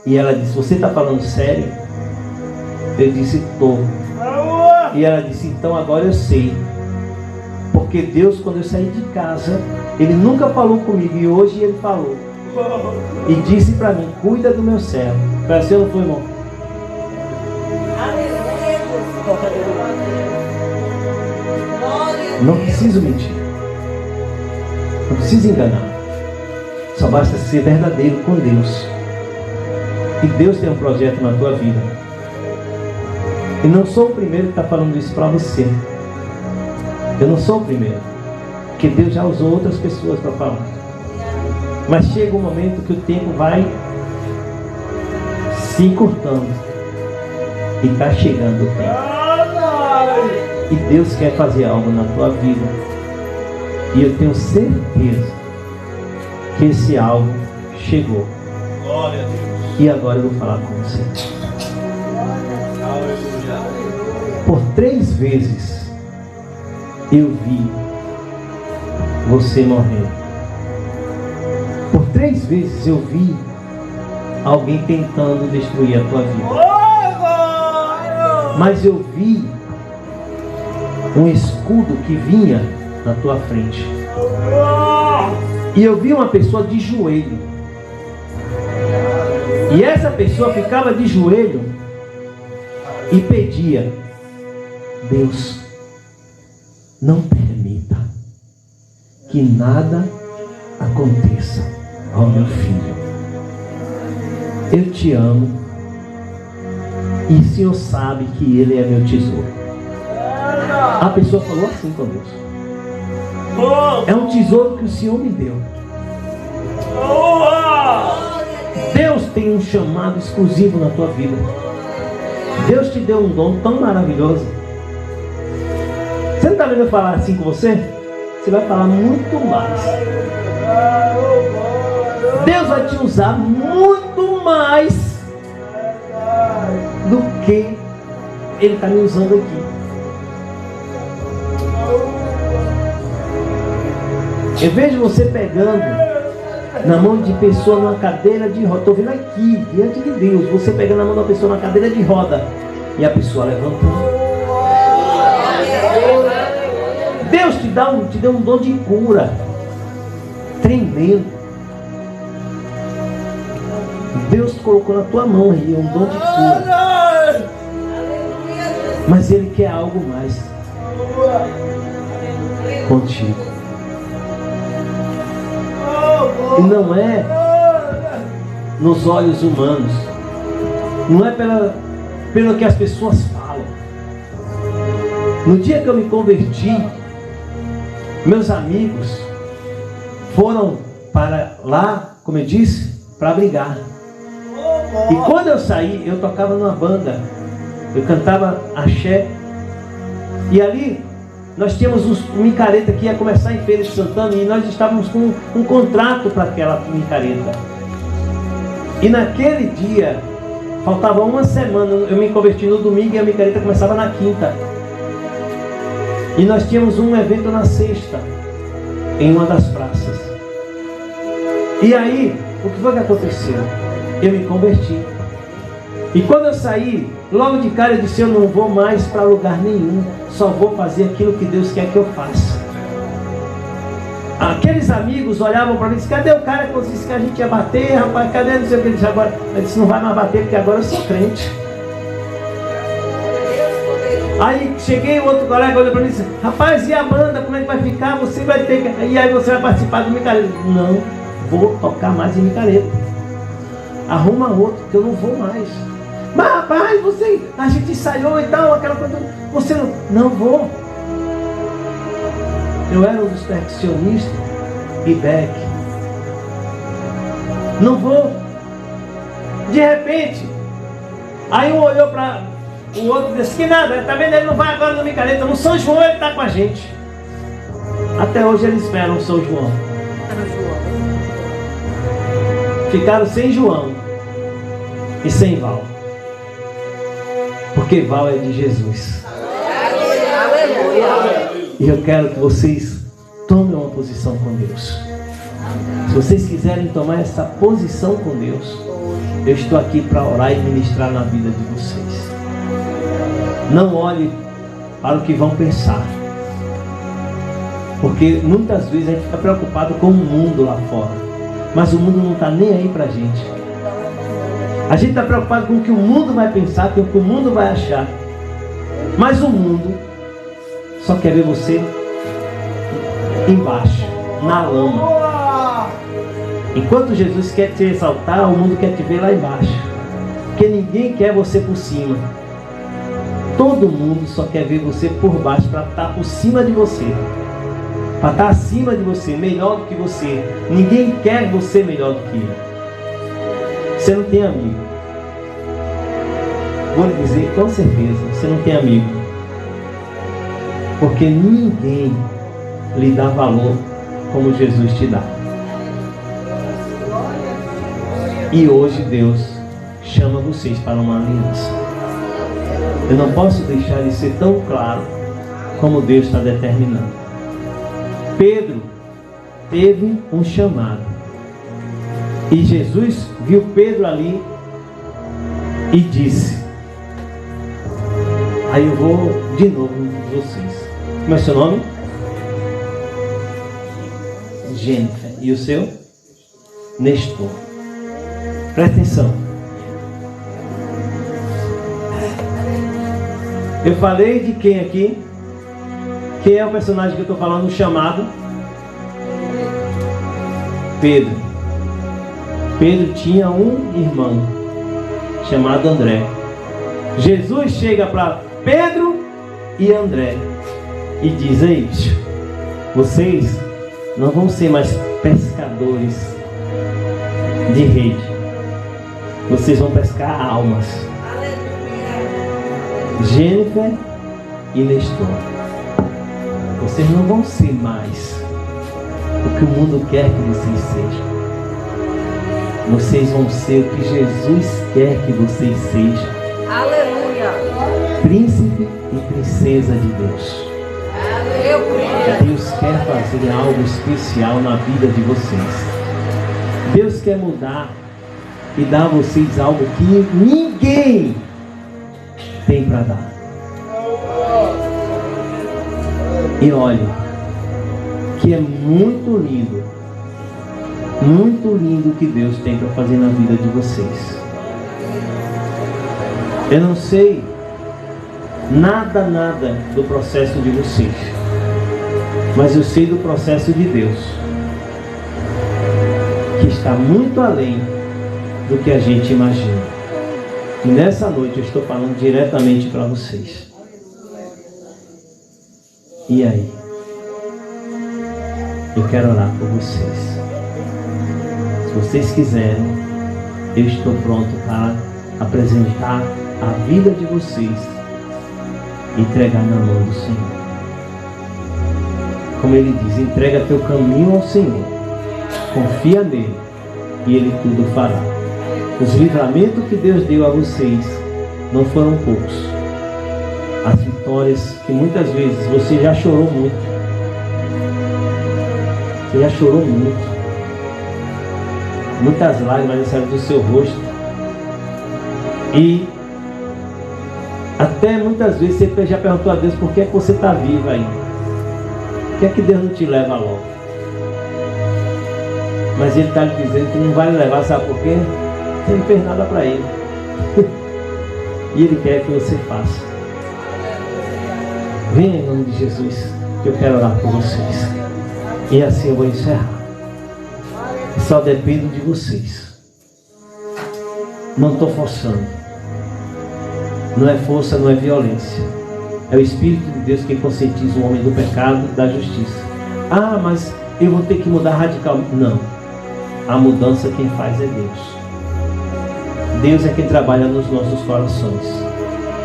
E ela disse: você está falando sério? Eu disse: estou. E ela disse: então agora eu sei. Porque Deus, quando eu saí de casa, Ele nunca falou comigo, e hoje Ele falou. E disse para mim: cuida do meu servo. Foi assim ou não foi, irmão? Não preciso mentir. Não preciso enganar. Só basta ser verdadeiro com Deus. E Deus tem um projeto na tua vida. E não sou o primeiro que está falando isso para você. Eu não sou o primeiro. Porque Deus já usou outras pessoas para falar. Mas chega um momento que o tempo vai se encurtando. E está chegando o tempo. E Deus quer fazer algo na tua vida. E eu tenho certeza que esse algo chegou. Glória a Deus. E agora eu vou falar com você. Por 3 vezes eu vi você morrer. Por 3 vezes eu vi alguém tentando destruir a tua vida. Mas eu vi um escudo que vinha na tua frente. E eu vi uma pessoa de joelho. E essa pessoa ficava de joelho e pedia: Deus, não permita que nada aconteça ao meu filho. Eu te amo e o Senhor sabe que Ele é meu tesouro. A pessoa falou assim com Deus: é um tesouro que o Senhor me deu. Deus tem um chamado exclusivo na tua vida. Deus te deu um dom tão maravilhoso. Você não está vendo eu falar assim com você? Você vai falar muito mais. Deus vai te usar muito mais do que Ele está me usando aqui. Eu vejo você pegando na mão de pessoa numa cadeira de roda. Estou vendo aqui, diante de Deus, você pegando na mão de uma pessoa numa cadeira de roda e a pessoa levantando. Deus te deu um dom de cura tremendo. Deus colocou na tua mão aí um dom de cura. Mas Ele quer algo mais contigo. E não é nos olhos humanos. Não é pelo que as pessoas falam. No dia que eu me converti, meus amigos foram para lá, como eu disse, para brigar. E quando eu saí, eu tocava numa banda. Eu cantava axé. E ali nós tínhamos um micareta que ia começar em Feira de Santana e nós estávamos com um contrato para aquela micareta. E naquele dia, faltava uma semana, eu me converti no domingo e a micareta começava na quinta. E nós tínhamos um evento na sexta, em uma das praças. E aí, o que foi que aconteceu? Eu me converti. E quando eu saí, logo de cara eu disse: eu não vou mais para lugar nenhum, só vou fazer aquilo que Deus quer que eu faça. Aqueles amigos olhavam para mim e disseram: cadê o cara que você disse que a gente ia bater, rapaz? Cadê? Não sei o que ele disse agora. Eu disse: não vai mais bater porque agora eu sou crente. Aí cheguei, o outro colega olhou para mim e disse: rapaz, e a banda, como é que vai ficar? Você vai ter que... E aí você vai participar do micareta? Não, vou tocar mais em micareta. Arruma outro, que eu não vou mais. Mas rapaz, a gente ensaiou e tal, aquela coisa. Você não vou. Eu era um dos percussionistas e back. Não vou. De repente, aí um olhou para o outro e disse: que nada, tá vendo? Ele não vai agora no micareta. No São João ele está com a gente. Até hoje eles esperam o São João. Ficaram sem João e sem Val. Porque Val é de Jesus. E eu quero que vocês tomem uma posição com Deus. Se vocês quiserem tomar essa posição com Deus, eu estou aqui para orar e ministrar na vida de vocês. Não olhe para o que vão pensar. Porque muitas vezes a gente fica preocupado com o mundo lá fora. Mas o mundo não está nem aí para a gente. A gente está preocupado com o que o mundo vai pensar, com o que o mundo vai achar. Mas o mundo só quer ver você embaixo, na lama. Enquanto Jesus quer te exaltar, o mundo quer te ver lá embaixo. Porque ninguém quer você por cima. Todo mundo só quer ver você por baixo, para estar por cima de você, para estar acima de você, melhor do que você. Ninguém quer você melhor do que ele. Você não tem amigo. Vou lhe dizer com certeza, você não tem amigo. Porque ninguém lhe dá valor como Jesus te dá. E hoje Deus chama vocês para uma aliança. Eu não posso deixar de ser tão claro como Deus está determinando. Pedro teve um chamado. E Jesus viu Pedro ali e disse. Aí eu vou de novo com vocês. Como é seu nome? Jennifer. E o seu? Nestor. Presta atenção. Eu falei de quem aqui? Quem é o personagem que eu estou falando? O chamado? Pedro. Pedro tinha um irmão chamado André. Jesus chega para Pedro e André e diz: ei, vocês não vão ser mais pescadores de rede. Vocês vão pescar almas. Jennifer e Nestor, vocês não vão ser mais o que o mundo quer que vocês sejam. Vocês vão ser o que Jesus quer que vocês sejam. Aleluia. Príncipe e princesa de Deus. Deus quer fazer algo especial na vida de vocês. Deus quer mudar e dar a vocês algo que ninguém tem para dar. E olha, que é muito lindo o que Deus tem para fazer na vida de vocês. Eu não sei nada do processo de vocês, mas eu sei do processo de Deus, que está muito além do que a gente imagina. E nessa noite eu estou falando diretamente para vocês. E aí? Eu quero orar por vocês. Se vocês quiserem, eu estou pronto para apresentar a vida de vocês e entregar na mão do Senhor. Como ele diz, entrega teu caminho ao Senhor, confia nele e ele tudo fará. Os livramentos que Deus deu a vocês não foram poucos. As vitórias que muitas vezes você já chorou muito. Você já chorou muito. Muitas lágrimas saíram do seu rosto. E até muitas vezes você já perguntou a Deus por que é que você está vivo ainda. Por que é que Deus não te leva logo? Mas Ele está lhe dizendo que não vai lhe levar, sabe por quê? Você não fez nada para Ele. E Ele quer que você faça. Venha em nome de Jesus, que eu quero orar por vocês. E assim eu vou encerrar. Só dependo de vocês. Não estou forçando. Não é força, não é violência. É o Espírito de Deus que conscientiza o homem do pecado e da justiça. Ah, mas eu vou ter que mudar radicalmente. Não. A mudança quem faz é Deus. Deus é quem trabalha nos nossos corações.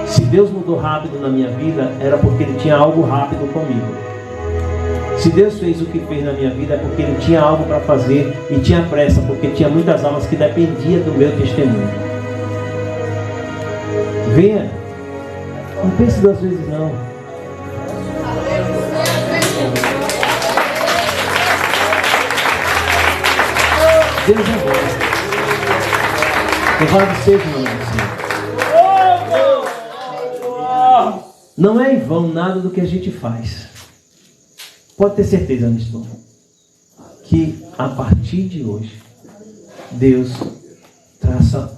Se Deus mudou rápido na minha vida, era porque Ele tinha algo rápido comigo. Se Deus fez o que fez na minha vida, é porque Ele tinha algo para fazer e tinha pressa, porque tinha muitas almas que dependiam do meu testemunho. Venha. Não pense duas vezes não. Deus é bom. Louvado seja o nome do Senhor. Não é em vão nada do que a gente faz. Pode ter certeza, Nestor, que a partir de hoje Deus traça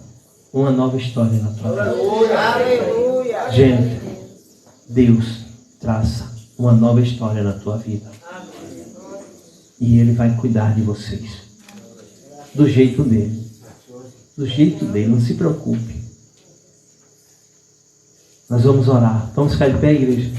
uma nova história na tua vida. Gente, Deus traça uma nova história na tua vida. E Ele vai cuidar de vocês. Do jeito dele. Do jeito dele, não se preocupe. Nós vamos orar. Vamos ficar de pé, igreja?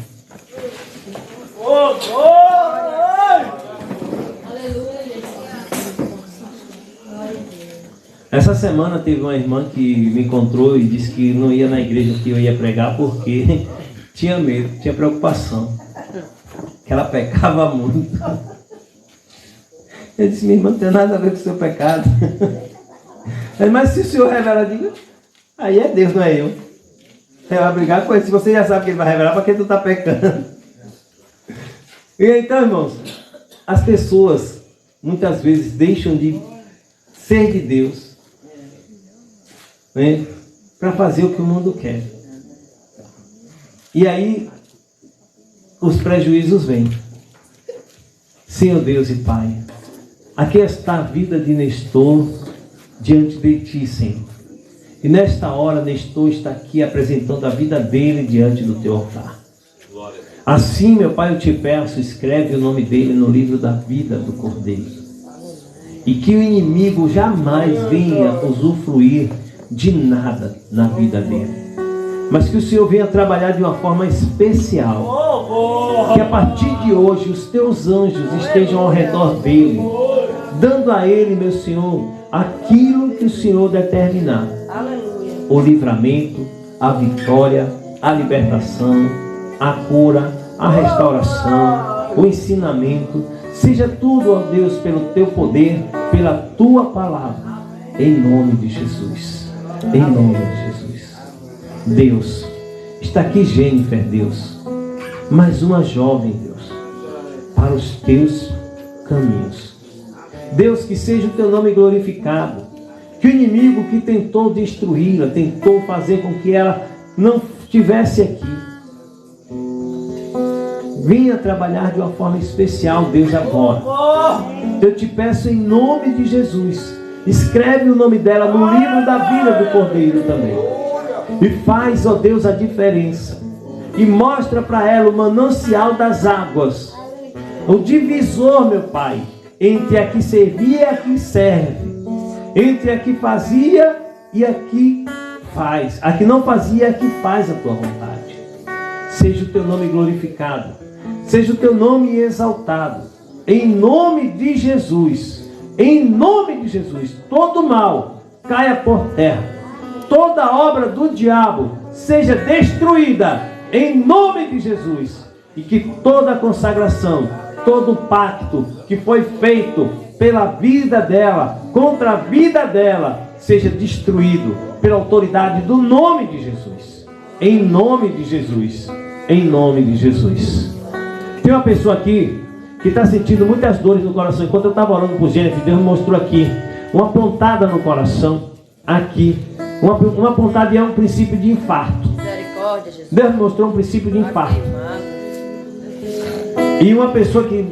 Essa semana teve uma irmã que me encontrou e disse que não ia na igreja que eu ia pregar porque tinha medo, tinha preocupação. Que ela pecava muito. Eu disse, minha irmã, não tem nada a ver com o seu pecado. Mas se o senhor revela, diga, aí é Deus, não é eu. Você vai brigar com ele. Se você já sabe que ele vai revelar, para que tu está pecando? E então, irmãos, as pessoas muitas vezes deixam de ser de Deus, né, para fazer o que o mundo quer. E aí os prejuízos vêm. Senhor Deus e Pai, aqui está a vida de Nestor diante de Ti, Senhor. E nesta hora Nestor está aqui apresentando a vida dele diante do Teu altar. Assim, meu Pai, eu te peço, escreve o nome dele no livro da vida do Cordeiro. E que o inimigo jamais venha usufruir de nada na vida dele. Mas que o Senhor venha trabalhar de uma forma especial. Que a partir de hoje os teus anjos estejam ao redor dele, dando a ele, meu Senhor, aquilo que o Senhor determinar. O livramento, a vitória, a libertação, a cura, a restauração, o ensinamento. Seja tudo, ó Deus, pelo teu poder, pela tua palavra. Em nome de Jesus. Em nome de Jesus. Deus, está aqui Jennifer, Deus, mais uma jovem, Deus, para os teus caminhos. Deus, que seja o teu nome glorificado. Que o inimigo que tentou destruí-la, tentou fazer com que ela não estivesse aqui, venha trabalhar de uma forma especial, Deus, agora. Eu te peço em nome de Jesus, escreve o nome dela no livro da vida do Cordeiro também. E faz, ó Deus, a diferença. E mostra para ela o manancial das águas. O divisor, meu Pai, entre a que servia e a que serve. Entre a que fazia e a que faz. A que não fazia e a que faz a tua vontade. Seja o teu nome glorificado. Seja o teu nome exaltado. Em nome de Jesus. Em nome de Jesus. Todo mal caia por terra. Toda obra do diabo seja destruída. Em nome de Jesus. E que toda a consagração, todo o pacto que foi feito pela vida dela, contra a vida dela, seja destruído pela autoridade do nome de Jesus. Em nome de Jesus. Em nome de Jesus. Tem uma pessoa aqui que está sentindo muitas dores no coração. Enquanto eu estava orando por Jennifer, Deus me mostrou aqui uma pontada no coração. Aqui. Uma pontada é um princípio de infarto. Misericórdia, Jesus. Deus me mostrou um princípio de infarto. E uma pessoa que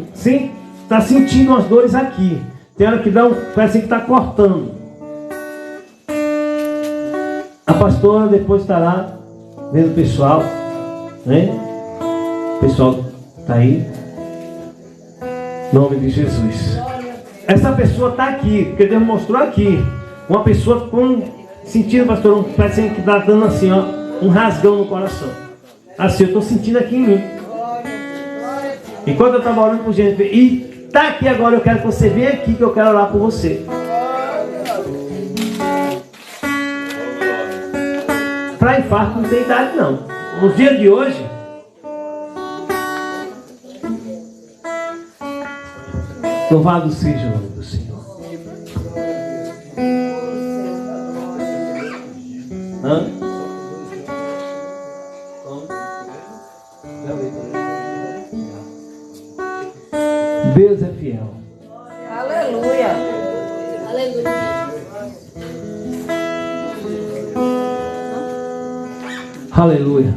está sentindo as dores aqui. Tem hora que parece que está cortando. A pastora depois estará vendo o pessoal, né? O pessoal está aí. Em nome de Jesus. Essa pessoa está aqui, porque Deus mostrou aqui. Uma pessoa sentindo, pastor, parece que está dando assim, ó, um rasgão no coração. Assim, eu estou sentindo aqui em mim. Enquanto eu estava orando por gente, e está aqui agora, eu quero que você venha aqui, que eu quero orar por você. Para infarto não tem idade, não. Nos dias de hoje, louvado seja o nome do Senhor. Deus é fiel. Aleluia. Aleluia. Aleluia.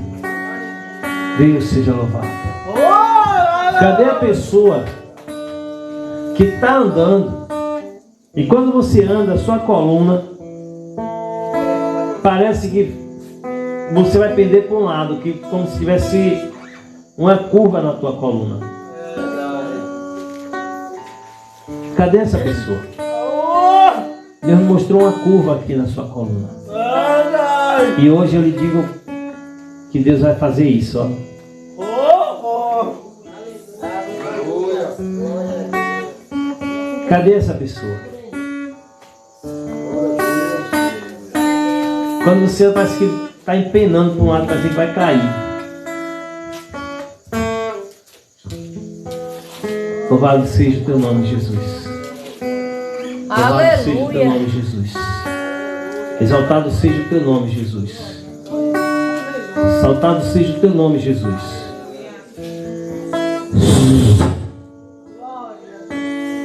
Deus seja louvado. Cadê a pessoa que está andando e quando você anda, sua coluna parece que você vai pender para um lado, que como se tivesse uma curva na tua coluna. Cadê essa pessoa? Deus mostrou uma curva aqui na sua coluna. E hoje eu lhe digo que Deus vai fazer isso, ó. Cadê essa pessoa? Quando você parece que está empenando para um lado, parece que vai cair. Louvado seja o teu nome, Jesus. Louvado seja o teu nome, Jesus. Exaltado seja o teu nome, Jesus. Exaltado seja o teu nome, Jesus.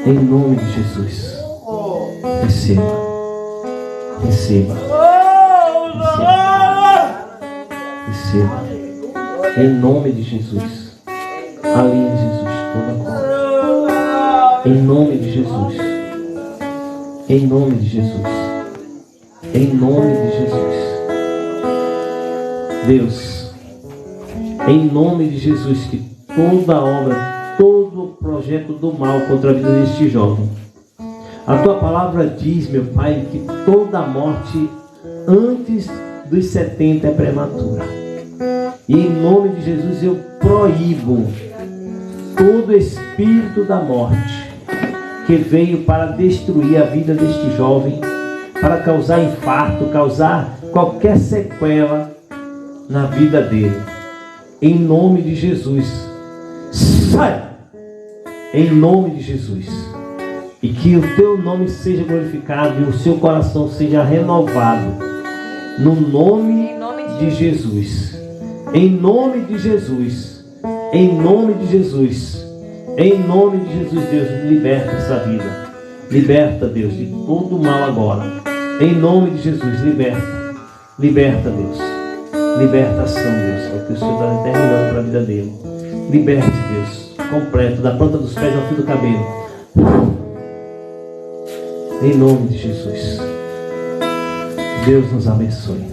Em nome de Jesus. Receba. Receba. Receba. Em nome de Jesus. Alinhe, Jesus, toda a cor. Em nome de Jesus. Em nome de Jesus. Em nome de Jesus. Deus, em nome de Jesus, que toda obra, todo projeto do mal contra a vida deste jovem, a tua palavra diz, meu Pai, que toda morte antes dos 70 é prematura. E em nome de Jesus eu proíbo todo espírito da morte que veio para destruir a vida deste jovem, para causar infarto, causar qualquer sequela na vida dele. Em nome de Jesus, sai! Em nome de Jesus. E que o teu nome seja glorificado e o seu coração seja renovado. No nome de Jesus. Em nome de Jesus. Em nome de Jesus. Em nome de Jesus, Deus, liberta essa vida. Liberta, Deus, de todo o mal agora. Em nome de Jesus, liberta. Liberta, Deus. Libertação, Deus, é o que o Senhor está determinando para a vida dele. Liberte, Deus, completo, da ponta dos pés ao fio do cabelo. Em nome de Jesus. Deus nos abençoe.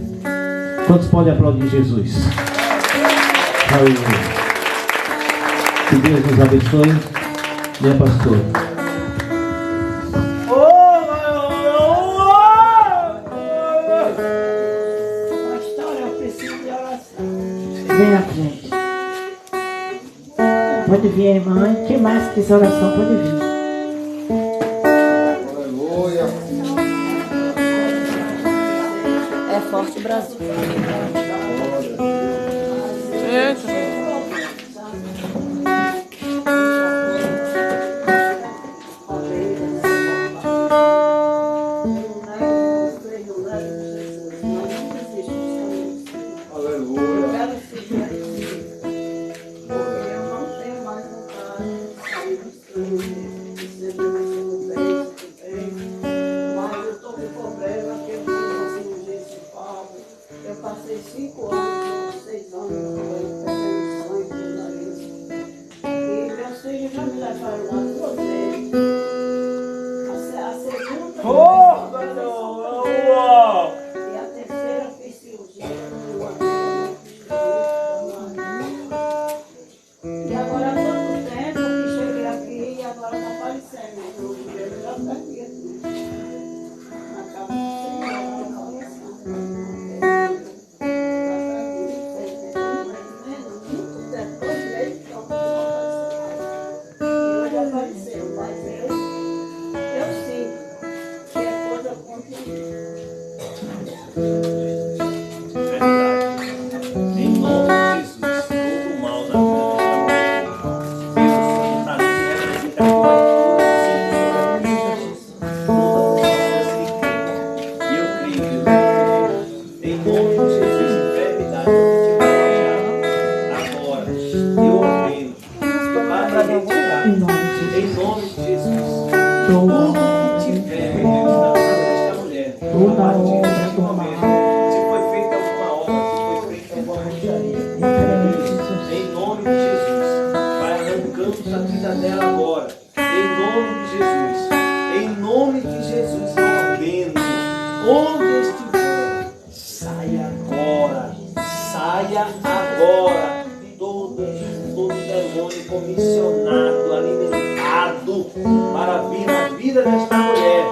Quantos podem aplaudir Jesus? Aleluia. Que Deus nos abençoe, minha pastora. Vem à frente. Pode vir, irmã. Quem mais quiser oração, pode vir. Aleluia. É forte o Brasil. comissionado, alimentado para vir na vida desta mulher.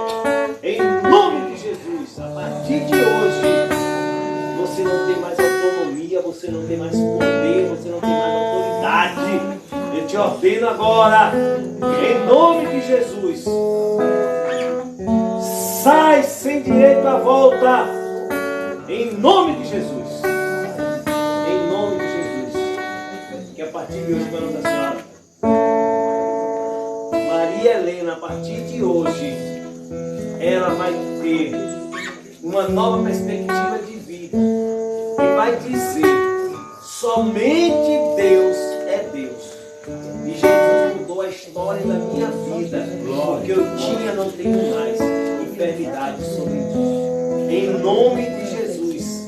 Em nome de Jesus, a partir de hoje, você não tem mais autonomia, você não tem mais poder, você não tem mais autoridade. Eu te ordeno agora, em nome de Jesus, sai sem direito à volta, em nome de Jesus. Em nome de Jesus. Que a partir de hoje, meu nome da senhora, Maria Helena, a partir de hoje, ela vai ter uma nova perspectiva de vida e vai dizer: somente Deus é Deus. E Jesus mudou a história da minha vida, porque eu tinha, não tenho mais enfermidade sobre mim. Em nome de Jesus,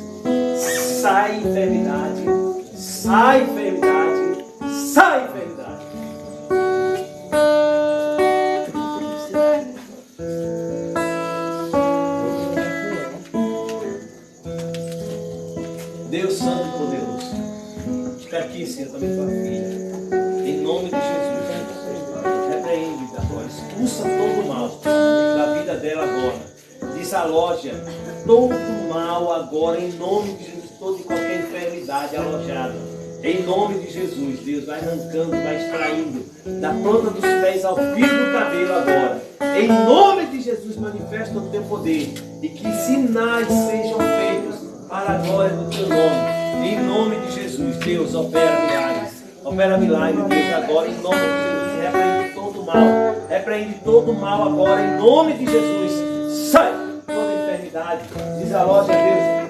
sai enfermidade, sai enfermidade, sai enfermidade. Deus Santo e Poderoso, está aqui, Senhor, também tua filha. Em nome de Jesus, repreende agora, expulsa todo o mal da vida dela agora, desaloja todo o mal agora, em nome de Jesus, toda e qualquer enfermidade alojada. Em nome de Jesus, Deus vai arrancando, vai extraindo da ponta dos pés ao fio do cabelo agora. Em nome de Jesus, manifesta o teu poder e que sinais sejam feitos para a glória do teu nome. Em nome de Jesus, Deus, opera milagres. Opera milagre, Deus, agora, em nome de Jesus, repreende todo o mal. Repreende todo o mal agora, em nome de Jesus. Sai toda enfermidade, desaloja, Deus,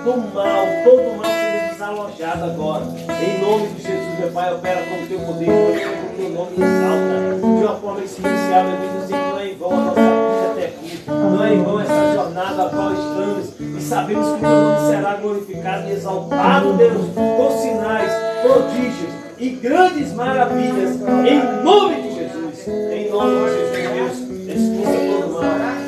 todo o mal seja desalojado agora. Em nome de Jesus, meu Pai, opera com o teu poder, com o teu nome exalta. De uma forma essencial, meu Deus, assim, não é em vão a nossa vida até aqui. Não é em vão essa jornada a qual estamos. E sabemos que o teu nome será glorificado e exaltado, Deus, com sinais, prodígios e grandes maravilhas, em nome de Jesus. Em nome de Jesus, Deus, expulsa todo o mal,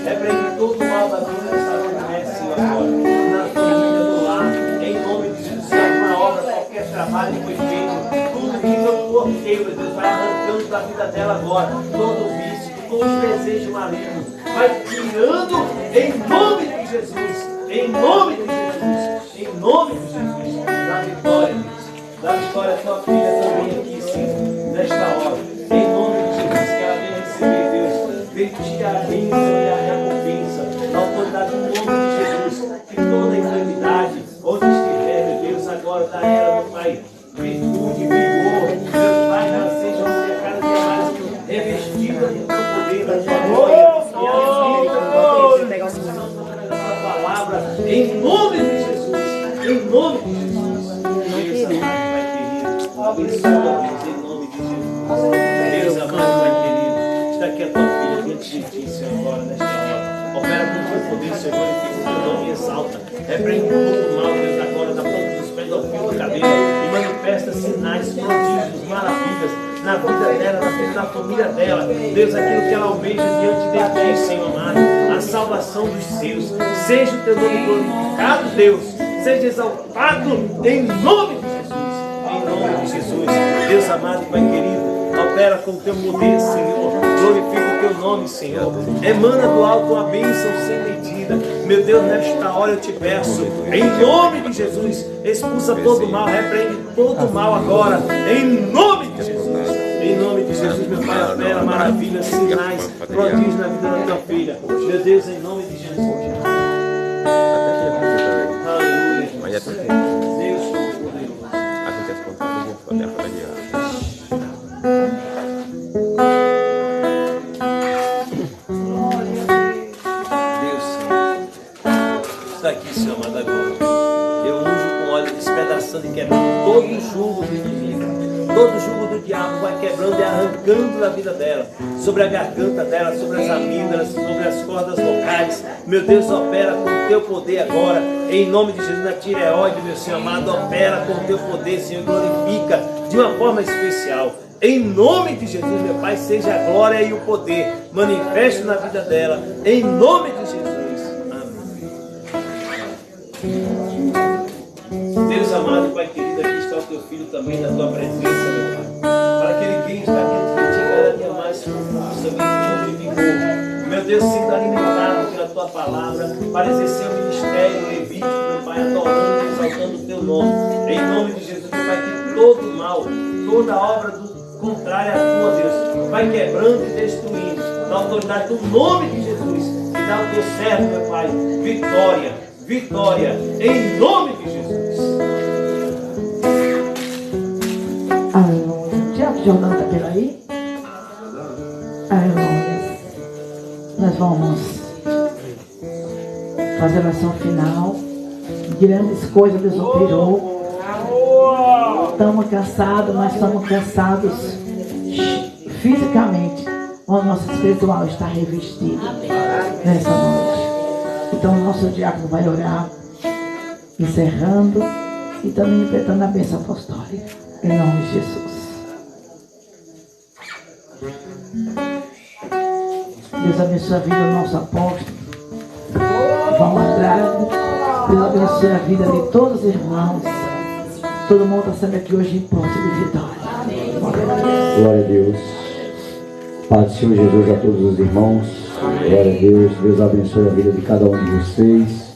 repreende todo o mal da vida desta mulher, Senhor, agora, na família, no lar, em nome de Jesus. Se alguma obra, qualquer trabalho foi feito, tudo que não bloqueio, Deus, vai arrancando da vida dela agora, todo o vício, todo o desejo maligno, vai tirando em nome de Jesus, em nome de Jesus, em nome de Jesus, da vitória, Deus. Da vitória à tua filha também aqui, Senhor, nesta hora. Em nome de Jesus, que ela venha receber, Deus. Vem tirar a bênção e a recompensa. A autoridade no nome de Jesus. Que toda enfermidade, onde estiver, meu Deus, agora dá ela, meu Pai, virtude, vigor. Meu Pai, ela seja uma cada dia mais revestida do teu poder, da tua glória. E a respeito da tua palavra. Em nome de Jesus. Em nome de Jesus. Deus amado, Pai querido, abençoa, Deus, em nome de Jesus. Deus amado, Pai querido, está aqui a tua filha diante de ti, Senhor, agora, nesta hora. Opera com o teu poder, Senhor, glorifica o teu nome e exalta. Repreende todo o mal, Deus, agora, da ponta dos pés ao fio do cabelo e manifesta sinais, prodígios, maravilhas na vida dela, na vida da família dela. Deus, aquilo que ela almeja diante de ti, Senhor amado, a salvação dos seus. Seja o teu nome glorificado, Deus. Seja exaltado em nome de Jesus. Em nome de Jesus. Deus amado, Pai querido, opera com o teu poder, Senhor. Glorifica o teu nome, Senhor. Emana do alto a bênção sem medida. Meu Deus, nesta hora eu te peço, em nome de Jesus, expulsa todo o mal, repreende todo o mal agora. Em nome de Jesus. Em nome de Jesus, meu Pai, opera maravilhas, sinais, prodígios na vida da tua filha. Meu Deus, em nome de Jesus. Deus Todo-Poderoso. Deus, Senhor, está aqui, Senhor amado, agora. Eu unjo com óleo despedaçando e quebrando todo o jugo do inimigo. Todo o jugo do diabo vai quebrando e arrancando da vida dela, sobre a garganta dela, sobre as amígdalas, sobre as cordas vocais. Meu Deus, opera com o teu poder agora, em nome de Jesus, na tireoide, meu Senhor amado, opera com o teu poder, Senhor, glorifica de uma forma especial. Em nome de Jesus, meu Pai, seja a glória e o poder manifeste na vida dela, em nome de Jesus. Amém. Deus amado, Pai querido, aqui está o teu filho também na tua presença, meu Pai, para que ele cada dia mais com força, virtude e vigor. Meu Deus, sinta alimentado pela tua palavra, para exercer o ministério levítico, meu Pai, adorando e exaltando o teu nome. Em nome de Jesus, meu Pai, que todo mal, toda obra do contrária à tua, Deus, vai quebrando e destruindo, na autoridade do nome de Jesus, e dá ao teu servo, meu Pai, vitória, vitória, em nome de Jesus. Aleluia. Tiago Jordão está por aí? Aleluia. Nós vamos fazer a oração final. Grandes coisas Deus operou. Estamos cansados, mas estamos cansados fisicamente. O nosso espiritual está revestido nessa noite. Então o nosso diácono vai orar, encerrando e também interpretando a bênção apostólica. Em nome de Jesus. Deus abençoe a vida do nosso apóstolo. Vamos atrás. Deus abençoe a vida de todos os irmãos. Todo mundo está sendo aqui hoje em ponto de vitória. Glória a Deus. Pai do Senhor Jesus a todos os irmãos. Glória a Deus. Deus abençoe a vida de cada um de vocês.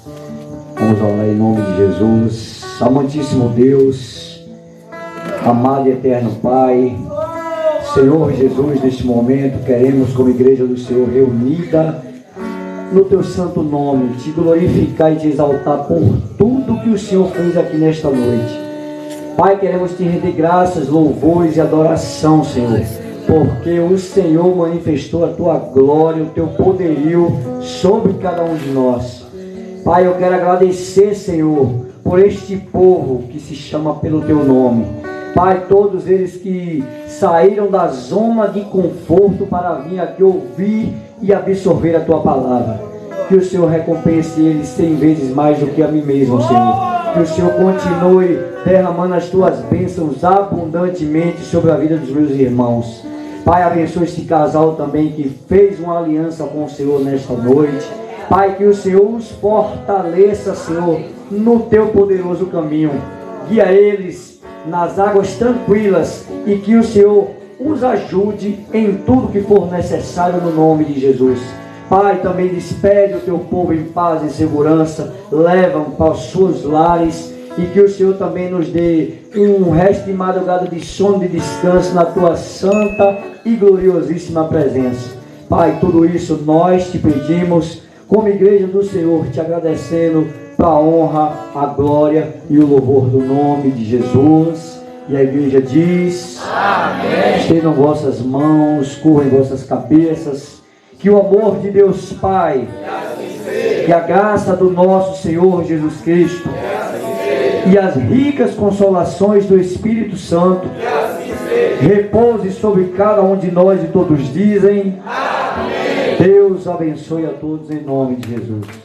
Vamos orar em nome de Jesus. Amantíssimo Deus, amado e eterno Pai, Senhor Jesus, neste momento queremos, como igreja do Senhor reunida no teu santo nome, te glorificar e te exaltar por tudo que o Senhor fez aqui nesta noite. Pai, queremos te render graças, louvores e adoração, Senhor, porque o Senhor manifestou a tua glória, o teu poderio sobre cada um de nós. Pai, eu quero agradecer, Senhor, por este povo que se chama pelo teu nome. Pai, todos eles que saíram da zona de conforto para vir aqui ouvir e absorver a tua palavra. Que o Senhor recompense eles 100 vezes mais do que a mim mesmo, Senhor. Que o Senhor continue derramando as tuas bênçãos abundantemente sobre a vida dos meus irmãos. Pai, abençoe este casal também que fez uma aliança com o Senhor nesta noite. Pai, que o Senhor os fortaleça, Senhor, no teu poderoso caminho. Guia eles nas águas tranquilas e que o Senhor os ajude em tudo que for necessário no nome de Jesus. Pai, também despede o teu povo em paz e segurança, leva-o para os seus lares e que o Senhor também nos dê um resto de madrugada de sono e descanso na tua santa e gloriosíssima presença. Pai, tudo isso nós te pedimos como igreja do Senhor, te agradecendo para a honra, a glória e o louvor do nome de Jesus. E a igreja diz: amém. Estendam vossas mãos, curvem vossas cabeças, que o amor de Deus Pai, que a graça do nosso Senhor Jesus Cristo e as ricas consolações do Espírito Santo repouse sobre cada um de nós, e todos dizem amém. Deus abençoe a todos em nome de Jesus.